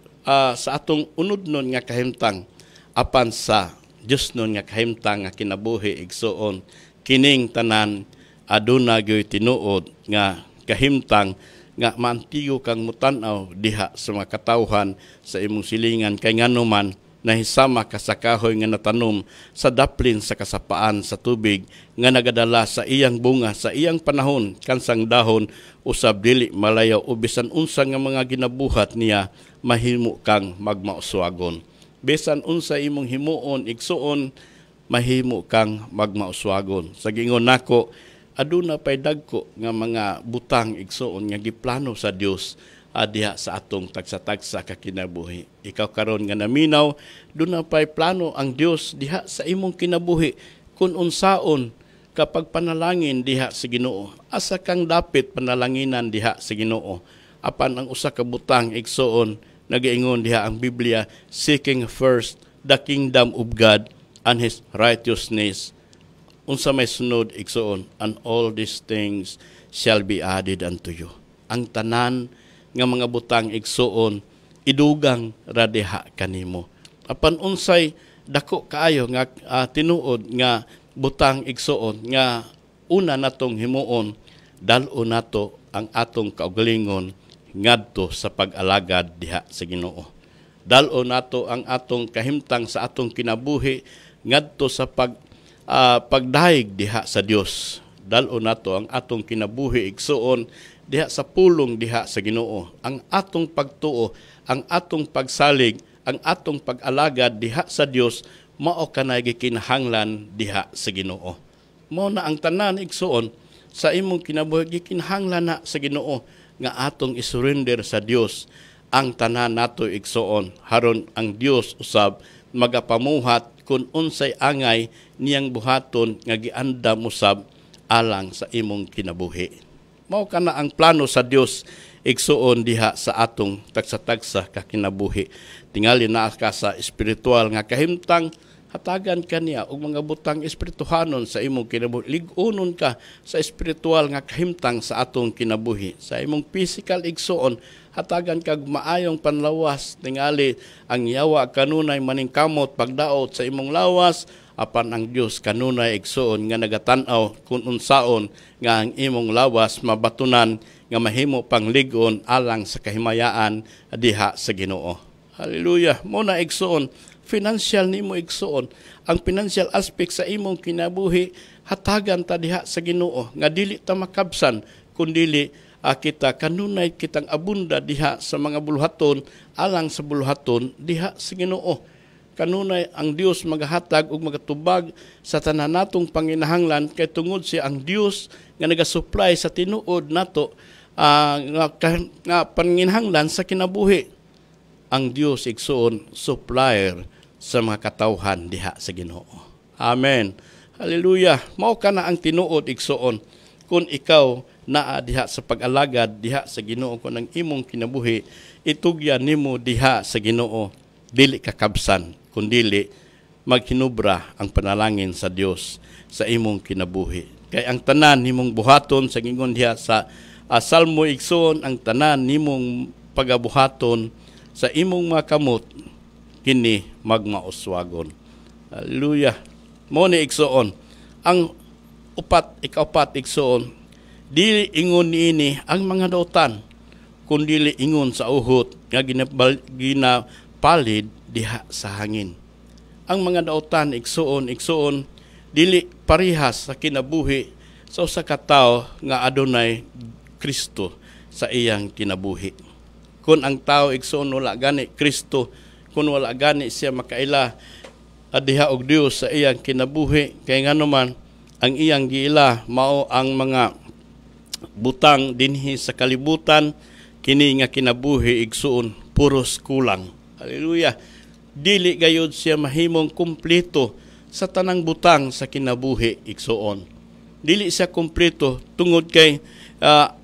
sa atong unod nun nga kahimtang apan sa Dios nun nga kahimtang nga kinabuhi igsoon. Kining tanan aduna gyoy tinuod nga kahimtang nga maantigo kang mutan-aw diha sa mga katawhan sa imong silingan kay ngano man nahisama ka sa kahoy nga natanom sa daplin sa kasapaan sa tubig nga nagadala sa iyang bunga sa iyang panahon kansang dahon usab dili malayaw o bisan unsa nga mga ginabuhat niya mahimo kang magmauswagon. Bisan unsa imong himuon igsuon mahimo kang magmauswagon. Sa gingon nako aduna pay dagko nga mga butang igsoon nga giplano sa Dios diha sa atong tagsa-tagsa ka kinabuhi. Ikaw karon nga naminaw, duna pay plano ang Dios diha sa imong kinabuhi kun unsaon kapag panalangin diha sa Ginoo. Asa kang dapit panalanginan diha sa Ginoo. Apan ang usa ka butang igsoon nagaingon diha ang Biblia, seeking first the kingdom of God and His righteousness. Unsa may sunod igsoon, and all these things shall be added unto you. Ang tanan nga mga butang igsoon idugang radiha kanimo. Apan unsay dako kaayo nga tinuod nga butang igsoon nga una natong himuon, dal-o nato ang atong kaugalingon ngadto sa pag-alagad diha sa Ginoo. Dal-o nato ang atong kahimtang sa atong kinabuhi ngadto sa pagdahig diha sa Dios. Dal-o nato ang atong kinabuhi igsuon diha sa pulong diha sa Ginoo. Ang atong pagtuo, ang atong pagsalig, ang atong pag-alagad diha sa Dios mao kanay gikinahanglan diha sa Ginoo. Mao na ang tanan igsuon sa imong kinabuhi gikinahanglan na sa Ginoo nga atong isurrender sa Dios ang tanan nato igsuon haron ang Dios usab magapamuhat kung unsay angay niyang buhaton nga giandam usab alang sa imong kinabuhi. Mao kana ang plano sa Dios igsuon diha sa atong tagsa-tagsa ka kinabuhi. Tingali naa ka sa espiritual nga kahimtang, hatagan ka niya og mga butang espirituhanon sa imong kinabuhi. Lig-unon ka sa espiritual nga kahimtang sa atong kinabuhi. Sa imong physical igsuon, hatagan kag maayong panlawas. Tingali ang yawa kanunay maningkamot pagdaot sa imong lawas, apan ang Dios kanunay igsuon nga nagatan-aw kun unsaon nga ang imong lawas mabatunan nga mahimo pang lig-on alang sa kahimayaan diha sa Ginoo. Hallelujah. Mo na igsuon financial nimo igsuon, ang financial aspect sa imong kinabuhi hatagan ta diha sa Ginoo nga dili ta makabsan kundili kita kanunay kitang abunda diha sa mga buluhaton alang sa buluhaton diha sa Ginoo. Kanunay ang Dios magahatag ug magatubag sa tanan natong panginahanglan kay tungod siya ang Dios nga nagasupply sa tinuod nato nga panginahanglan sa kinabuhi. Ang Dios igsuon supplier sa mga katawhan diha sa Ginoo. Amen. Hallelujah. Mao kana ang tinuod igsuon kung ikaw naa diha sa pag-alagad diha sa Ginoo kun ang imong kinabuhi itugyan nimo diha sa Ginoo, dili kakabsan kundili maghinubra ang panalangin sa Dios sa imong kinabuhi. Kay ang tanan nimong buhaton sa gingon diha sa Salmo igsoon, ang tanan nimong pagabuhaton sa imong mga kamot kini magmauswagon. Hallelujah. Mo ni igsoon ang ikaupat igsoon, dili ingon niini ang mga dautan kundili ingon sa uhot nga ginapalid diha sa hangin. Ang mga dautan igsuon dili parihas sa kinabuhi sa usa ka tawo nga adunay Kristo sa iyang kinabuhi. Kung ang tao igsoon wala gani Kristo, kung wala gani siya makaila diha og Dios sa iyang kinabuhi, kay nga naman ang iyang giila mao ang mga butang dinhi sa kalibutan, kini nga kinabuhi igsoon puros kulang. Hallelujah. Dili gayud siya mahimong kumpleto sa tanang butang sa kinabuhi igsoon. Dili siya kumpleto tungod kay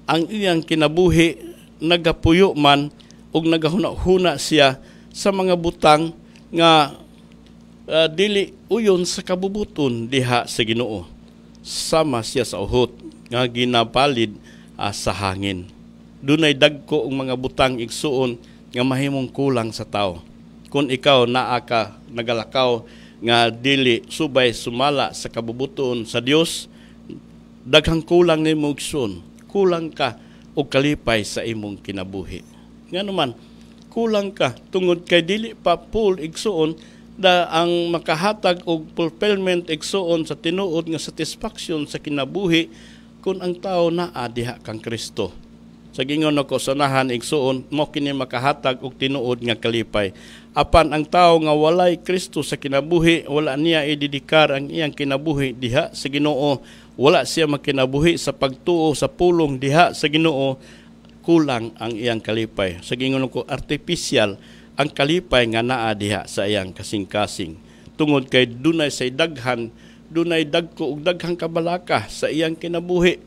ang iyang kinabuhi nagapuyo man ug nagahuna-huna siya sa mga butang nga dili uyon sa kabubuton diha sa Ginoo. Sama siya sa uhot nga ginapalid sa hangin. Dunay dagko ang mga butang igsuon nga mahimong kulang sa tao. Kung ikaw naa ka nagalakaw nga dili subay sumala sa kabubuton sa Dios, daghang kulang nimo igsuon. Kulang ka og kalipay sa imong kinabuhi. Nga naman, kulang ka tungod kay dili pa full igsuon da ang makahatag og fulfillment igsuon sa tinuod nga satisfaction sa kinabuhi kung ang tao naa diha kang Kristo. Sa gingon ako sanahan igsuon mo kini makahatag og tinuod nga kalipay. Apan ang tao nga walay Kristo sa kinabuhi, wala niya idedikar ang iyang kinabuhi diha sa Ginoo, wala siya makinabuhi sa pagtuo sa pulong diha sa Ginoo, kulang ang iyang kalipay. Sa gingon ko artificial ang kalipay nga naa diha sa iyang kasing-kasing. Tungod kay dunay say daghan, dunay dagko ug daghang kabalaka sa iyang kinabuhi.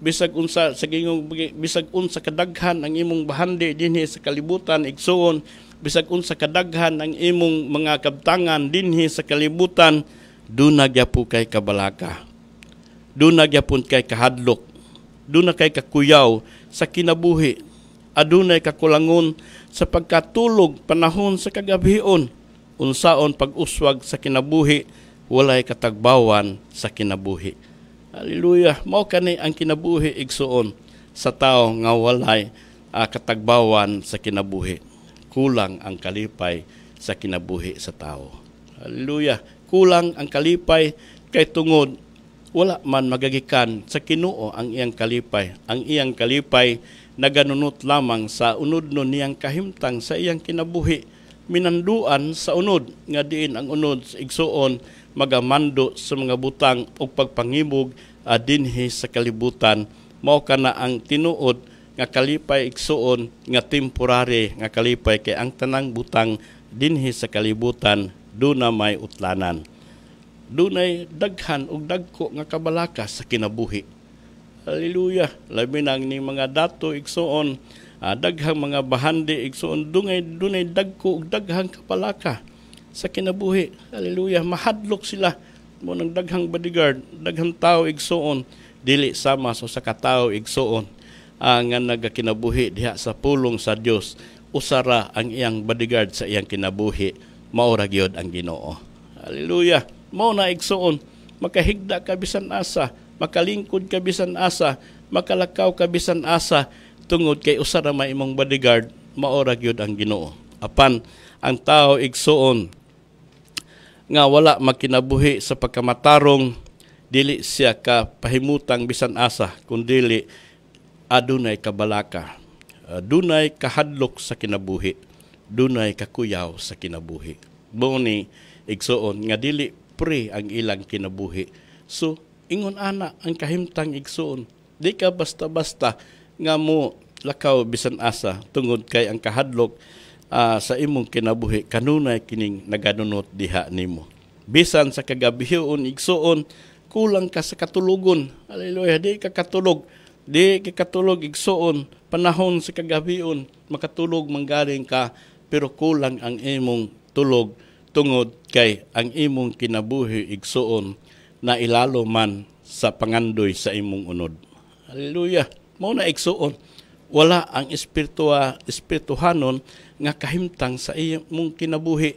Bisag unsa sa gingong bisag unsa kadaghan ang imong bahandi dinhi sa kalibutan igsuon, bisag unsa kadaghan ang imong mga kabtangan dinhi sa kalibutan, duna gyapon kay kabalaka. Duna gyapon kay kahadlok. Duna kay kakuyaw sa kinabuhi. Adunay kakulangon sa pagkatulog panahon sa kagabion. Unsaon pag-uswag sa kinabuhi, walay katagbawan sa kinabuhi. Hallelujah. Mao kani ang kinabuhi igsuon sa tao nga walay katagbawan sa kinabuhi. Kulang ang kalipay sa kinabuhi sa tao. Hallelujah. Kulang ang kalipay kay tungod wala man magagikan sa Ginoo ang iyang kalipay. Ang iyang kalipay naganunot lamang sa unod no niyang kahimtang sa iyang kinabuhi. Minanduan sa unod nga diin ang unod sa igsuon magamando sa mga butang o pagpangibog dinhi sa kalibutan. Mao kana ang tinuod nga kalipay igsuon nga temporary nga kalipay kay ang tanang butang dinhi sa kalibutan duna may utlanan. Dunay daghan og dagko nga kabalaka sa kinabuhi. Hallelujah. Labi nang ni mga dato igsuon daghang mga bahandi igsuon dunay dagko og daghang kabalaka sa kinabuhi. Hallelujah. Mahadlok sila mo nang daghang bodyguard, daghang tao igsuon dili sama sa katao igsuon nga nagakinabuhi diha sa pulong sa Dios. Usara ang iyang bodyguard sa iyang kinabuhi, mao ra gyud ang Ginoo. Hallelujah. Mao na igsuon, makahigda ka bisan asa, makalingkod ka bisan asa, makalakaw ka bisan asa tungod kay usara may imong bodyguard, mao ra gyud ang Ginoo. Apan ang tao igsuon nga wala makinabuhi sa pagkamatarong, dili siya ka pahimutang bisan asa kundi adunay kabalaka, dunay kahadlok sa kinabuhi, dunay kakuyaw sa kinabuhi. Boni igsuon nga dili pre ang ilang kinabuhi. So ingon ana ang kahimtang igsuon, di ka basta-basta nga mo lakaw bisan asa tungod kay ang kahadlok sa imong kinabuhi kanunay kining naganunot diha nimo. Bisan sa kagabion igsuon, kulang ka sa katulogon. Hallelujah. Di ka katulog igsuon panahon sa kagabion makatulog manggaling ka pero kulang ang imong tulog tungod kay ang imong kinabuhi igsuon na ilalo man sa pangandoy sa imong unod. Hallelujah. Mao na igsuon, wala ang espirituhanon nga kahimtang sa imong kinabuhi.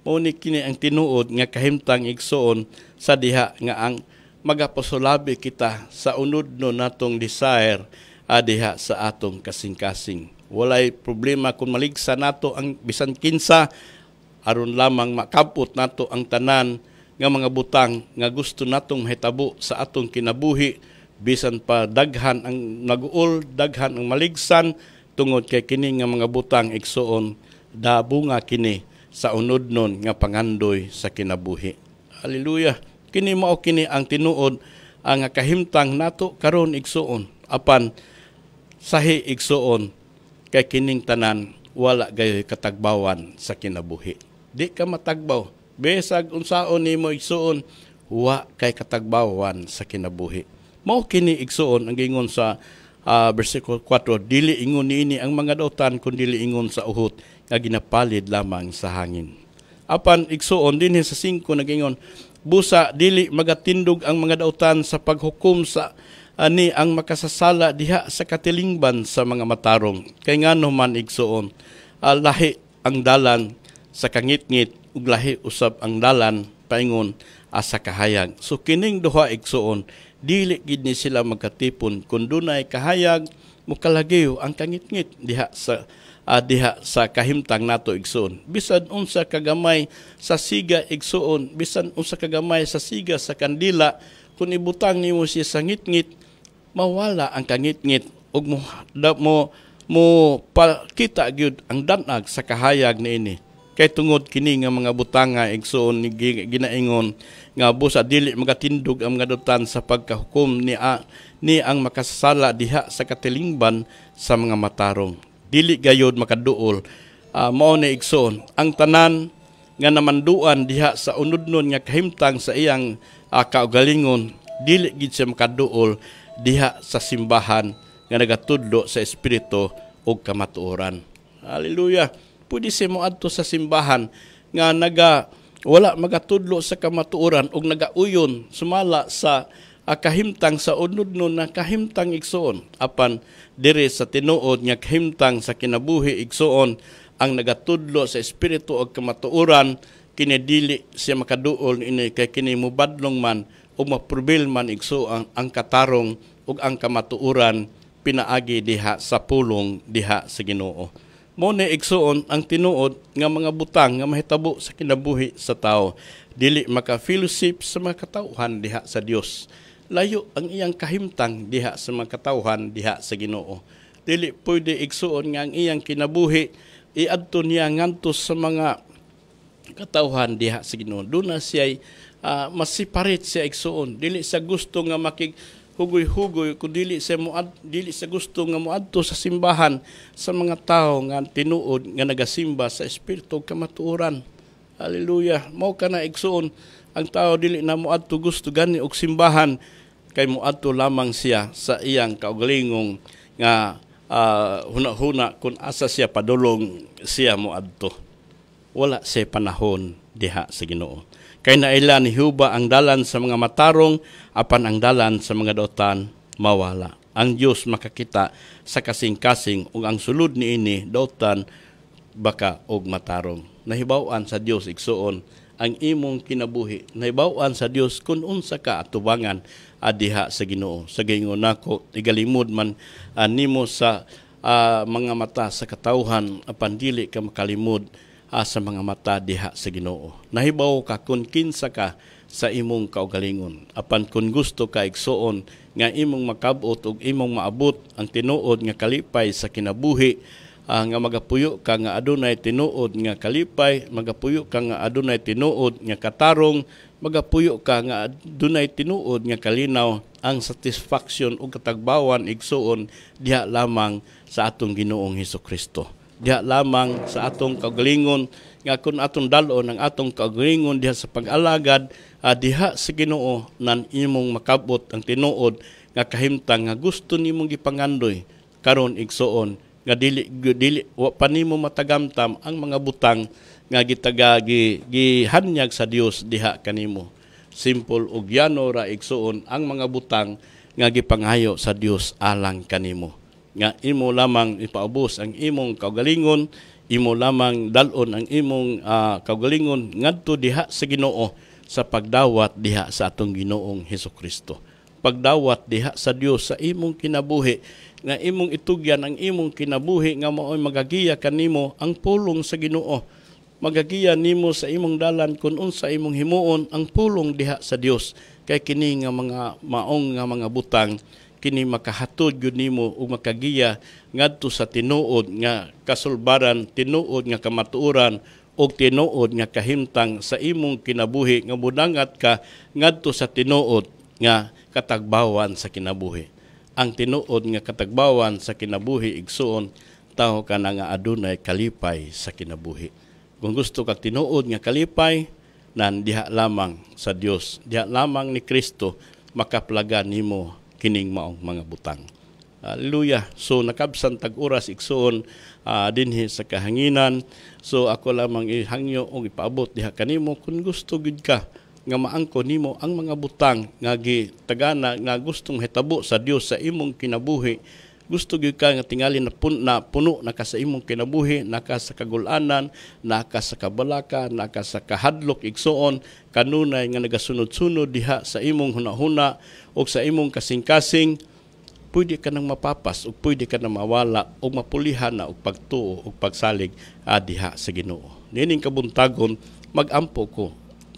Mao ni kini ang tinuod nga kahimtang igsuon sa diha nga ang magapasulabi kita sa unod no natong desire diha sa atong kasing-kasing. Walay problema kung maligsa nato ang bisan kinsa aron lamang makabot nato ang tanan nga mga butang nga gusto natong hitabo sa atong kinabuhi, bisan pa daghan ang naguol, daghan ang maligsan tungod kay kini nga mga butang igsuon dabunga kini sa unodnon nga pangandoy sa kinabuhi. Hallelujah. Kini mao kini ang tinuod ang kahimtang nato karon igsuon apan sahi igsuon kay kining tanan wala gayoy katagbawan sa kinabuhi. Di ka matagbaw besag unsaon nimo igsuon wa kay katagbawan sa kinabuhi. Mao kini igsuon ang gingon sa versikulo 4, dili ingon niini ang mga dautan kundi ingon sa uhot nga ginapalid lamang sa hangin. Apan igsuon dinhi sa 5 nagingon busa dili magatindog ang mga dautan sa paghukom sa ani ang makasasala diha sa katilingban sa mga matarong. Kay ngano man igsuon lahi ang dalan sa kangitngit ug lahi usab ang dalan paingon sa kahayag. So kining duha igsuon dili gid ni sila magkatipon kun dunay kahayag mukalagiw ang kangitngit diha sa kahimtang nato igsuon. Bisan unsa kagamay sa siga igsuon, bisan unsa kagamay sa siga sa kandila, kung ibutang nimo siya sa ngitngit, mawala ang kangitngit ug mo pakita gyud ang danag sa kahayag niini. Kay tungod kini nga mga butanga igsuon ni ginaingon nga busa dili magatindog ang mga dautan sa pagkahukom ni ang makasasala diha sa katilingban sa mga matarong. Dili gayud makaduol mao na igsoon ang tanan nga namanduan diha sa unudnon nga kahimtang sa iyang kaugalingon, dili gid siya makaduol diha sa simbahan nga nagatudlo sa espiritu ug kamatuoran. Hallelujah. Pwede siya moadto sa simbahan nga wala magatudlo sa kamatuoran ug nagauyon sumala sa kahimtang sa unudnon na kahimtang igsoon apan dire sa tinuod nga kahimtang sa kinabuhi igsoon ang nagatudlo sa espiritu ug kamatuoran kini dili siya makaduol ini kay kini mubadlong man ug maprobil man igsoon ang katarong ug ang kamatuoran pinaagi diha sa pulong diha sa Ginoo. Mo ni igsoon ang tinuod nga mga butang nga mahitabo sa kinabuhi sa tao dili maka-fellowship sa mga katawhan diha sa Dios. Layo ang iyang kahimtang diha sa mga katawhan diha sa Ginoo. Dili pwede igsuon nga ang iyang kinabuhi iadto niya ngantos sa mga katawhan diha sa Ginoo. Duna siya masiparate siya igsuon. Dili sa gusto nga makighugoy-hugoy kun dili sa gusto nga moadto sa simbahan sa mga tao nga tinuod nga nagasimba sa espiritu ug kamatuoran. Hallelujah. Mao kana igsuon ang tao dili na moadto gusto gani og simbahan kay moadto lamang siya sa iyang kaugalingong nga huna-huna kung asa siya padulong siya moadto. Wala siya panahon diha sa Ginoo. Kay naila ni Jehova ang dalan sa mga matarong apan ang dalan sa mga dautan mawala. Ang Dios makakita sa kasing-kasing ug ang sulod niini dautan baka og matarong. Nahibaw-an sa Dios igsuon ang imong kinabuhi. Nahibaw-an sa Dios kung unsa ka atubangan diha sa Ginoo. Sa gingon nako igalimod man nimo sa mga mata sa katawhan apan dili ka makalimod sa mga mata diha sa Ginoo. Nahibaw ka kung kinsa ka sa imong kaugalingon. Apan kung gusto ka igsuon nga imong makabot ug imong maabot ang tinuod nga kalipay sa kinabuhi, nga magapuyo ka nga adunay tinuod nga kalipay, magapuyo ka nga adunay tinuod nga katarong, magapuyo ka nga adunay tinuod nga kalinaw, ang satisfaction ug katagbawan igsuon diha lamang sa atong Ginoong Hesukristo. Diha lamang sa atong kaugalingon nga kun atong dalon ang atong kaugalingon diha sa pag-alagad diha sa Ginoo nan imong makabot ang tinuod nga kahimtang nga gusto nimong gipangandoy karon igsuon nga dili wa pa nimo matagamtam ang mga butang nga gihanyag sa Dios diha kanimo. Simple ug llano ra igsuon ang mga butang nga gipanghayo sa Dios alang kanimo. Nga imo lamang ipaubos ang imong kaugalingon, imo lamang dalon ang imong kaugalingon ngadto diha sa Ginoo sa pagdawat diha sa atong Ginoong Hesukristo. Pagdawat diha sa Dios sa imong kinabuhi, nga imong itugyan ang imong kinabuhi nga mao'y magagiya kanimo ang pulong sa Ginoo. Magagiya nimo sa imong dalan kung unsa imong himuon ang pulong diha sa Dios. kay kini nga mga maong nga mga butang kini makahatod gyud nimo ug makagiya ngadto sa tinuod nga kasulbaran, tinuod nga kamatuoran ug tinuod nga kahimtang sa imong kinabuhi nga mudangat ka ngadto sa tinuod nga katagbawan sa kinabuhi. Ang tinuod nga katagbawan sa kinabuhi igsuon taho ka na nga adunay kalipay sa kinabuhi. Kung gusto kag tinuod nga kalipay, nan diha lamang sa Dios, diha lamang ni Kristo makaplagan nimo kining maong mga butang. Hallelujah. So nakabsan tag oras igsuon dinhi sa kahanginan. So ako lamang ihangyo og ipaabot diha kanimo kung gusto gid ka nga maangko nimo ang mga butang nga gitagana nga gustong hitabo sa Dios sa imong kinabuhi. Gusto gyud ka nga tingali na puno na ka sa imong kinabuhi, naka sa kagulanan, naka sa kabalaka, naka sa kahadlok igsuon, kanunay nga nagasunod-sunod diha sa imong hunahuna o sa imong kasing-kasing, pwede ka nang mapapas o pwede ka nang mawala o mapulihan na o pagtuo o pagsalig diha sa Ginoo. Nining kabuntagon, magampo ko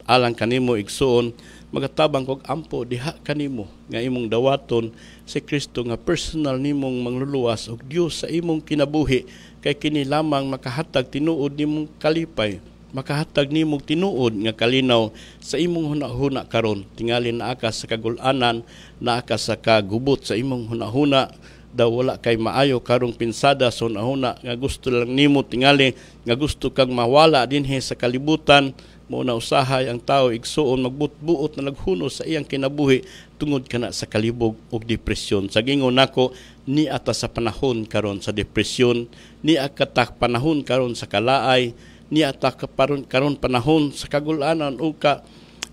alang kanimo igsuon, magatabang kog ampo diha kanimo nga imong dawaton si Kristo nga personal nimong mangluluwas og Dios sa imong kinabuhi, kay kini lamang makahatag tinuod nimong kalipay, makahatag nimong tinuod nga kalinaw sa imong hunahuna karon. Tingali naa ka sa kagulanan, naa ka sa kagubot sa imong hunahuna, daw wala kay maayo karong pinsada sa hunahuna nga gusto lang nimo tingali nga gusto kang mawala dinhi sa kalibutan. Mo na usahay ang tao igsuon magbutbuot na naghuno sa iyang kinabuhi tungod kana sa kalibog ug depresyon. Sa gingon nako, ni ata sa panahon karon sa depresyon, ni ata panahon karon sa kalaay, ni ata karon panahon sa kagulanan ug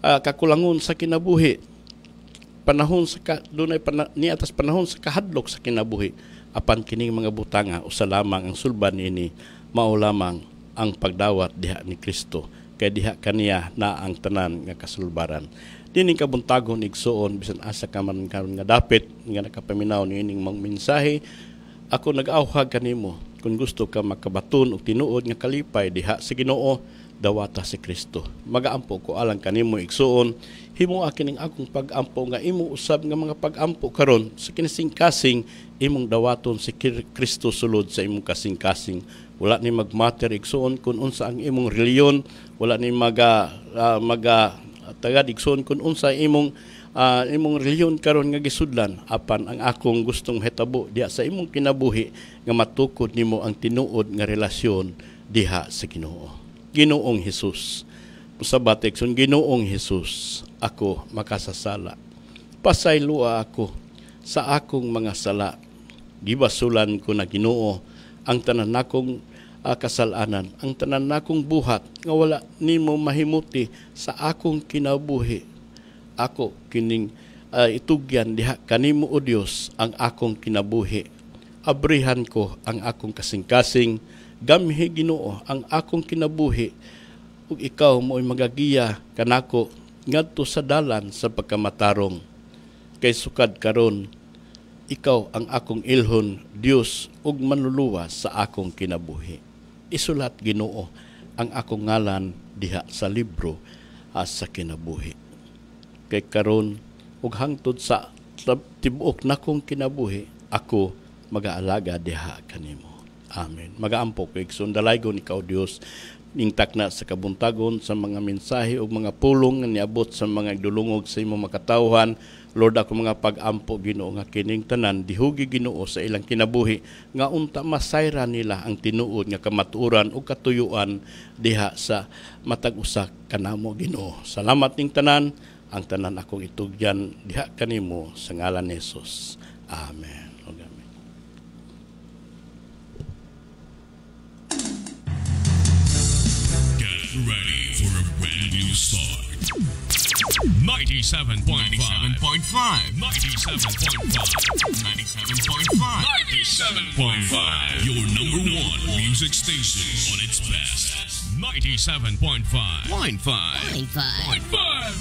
kakulangon sa kinabuhi. Panahon sa ni atas panahon sa kahadlok sa kinabuhi. Apan kining mga butanga usa lamang ang sulban ini, mao lamang ang pagdawat diha ni Kristo. Kay diha kaniya na ang tanan nga kasulbaran. Dining kabuntagon igsuon bisan asa ka man karon nga dapit nga nakapaminaw niining mga mensahe, ako nag-awhag kanimo kung gusto ka makabaton og tinuod nga kalipay diha sa Ginoo, dawata si Kristo. Magaampo ko alang kanimo igsuon, himo akin ang akong pag-ampo nga imo usab nga mga pag-ampo karon sa kinasing-kasing imong dawaton si Kristo sulod sa imong kasing-kasing. Wala ni magmatter igsuon kung unsa ang imong reliyon, wala ni tagad igsuon kung unsa imong reliyon karon nga gisudlan. Apan ang akong gustong hitabo diha sa imong kinabuhi nga matukod nimo ang tinuod nga relasyon diha sa Ginoo. Ginoong Hesus. Usabat igsoon, Ginoong Hesus, ako makasasala. Pasaylua ako sa akong mga sala. Gibasulan ko na Ginoo ang tanan nakong kasalanan, ang tanan nakong buhat nga wala nimo mahimuti sa akong kinabuhi. Ako kining itugyan diha kanimo o Dios ang akong kinabuhi. Abrihan ko ang akong kasing-kasing, gamhi Ginoo ang akong kinabuhi, ug ikaw mo'y magagiya kanako ngadto sa dalan sa pagkamatarong. Kay sukad karon ikaw ang akong ilhon, Dios, ug manluluwas sa akong kinabuhi. Isulat Ginoo ang akong ngalan diha sa libro sa kinabuhi. Kay karon ug hangtod sa tibuok nakong kinabuhi, ako mag-aalaga diha kanimo. Amen. Magaampo ko igsoon dalaygon ikaw Dios ning takna sa kabuntagon sa mga mensahe ug mga pulong nga niabot sa mga igdulungog sa imong makatawhan. Lord, ako mga pag-ampo Ginoo nga kining tanan dihugi Ginoo sa ilang kinabuhi nga unta masayra nila ang tinuod nga kamatuoran ug katuyuan diha sa matag usa kanamo Ginoo. Salamat ning tanan, ang tanan akong itugyan diha kanimo sa ngalan ni Jesus. Amen. Ready for a brand new start. 97.5. 97.5. 97.5. Your number one music station on its best. 97.5.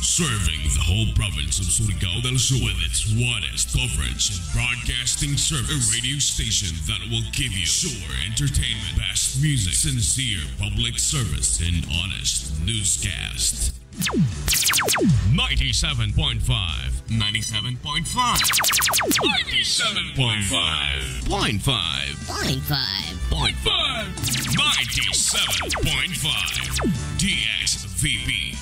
Serving the whole province of Surigao del Sur with its widest coverage and broadcasting service. A radio station that will give you sure entertainment, best music, sincere public service, and honest newscast. 97.5. 97.5. 97.5. 97.5. DXVP.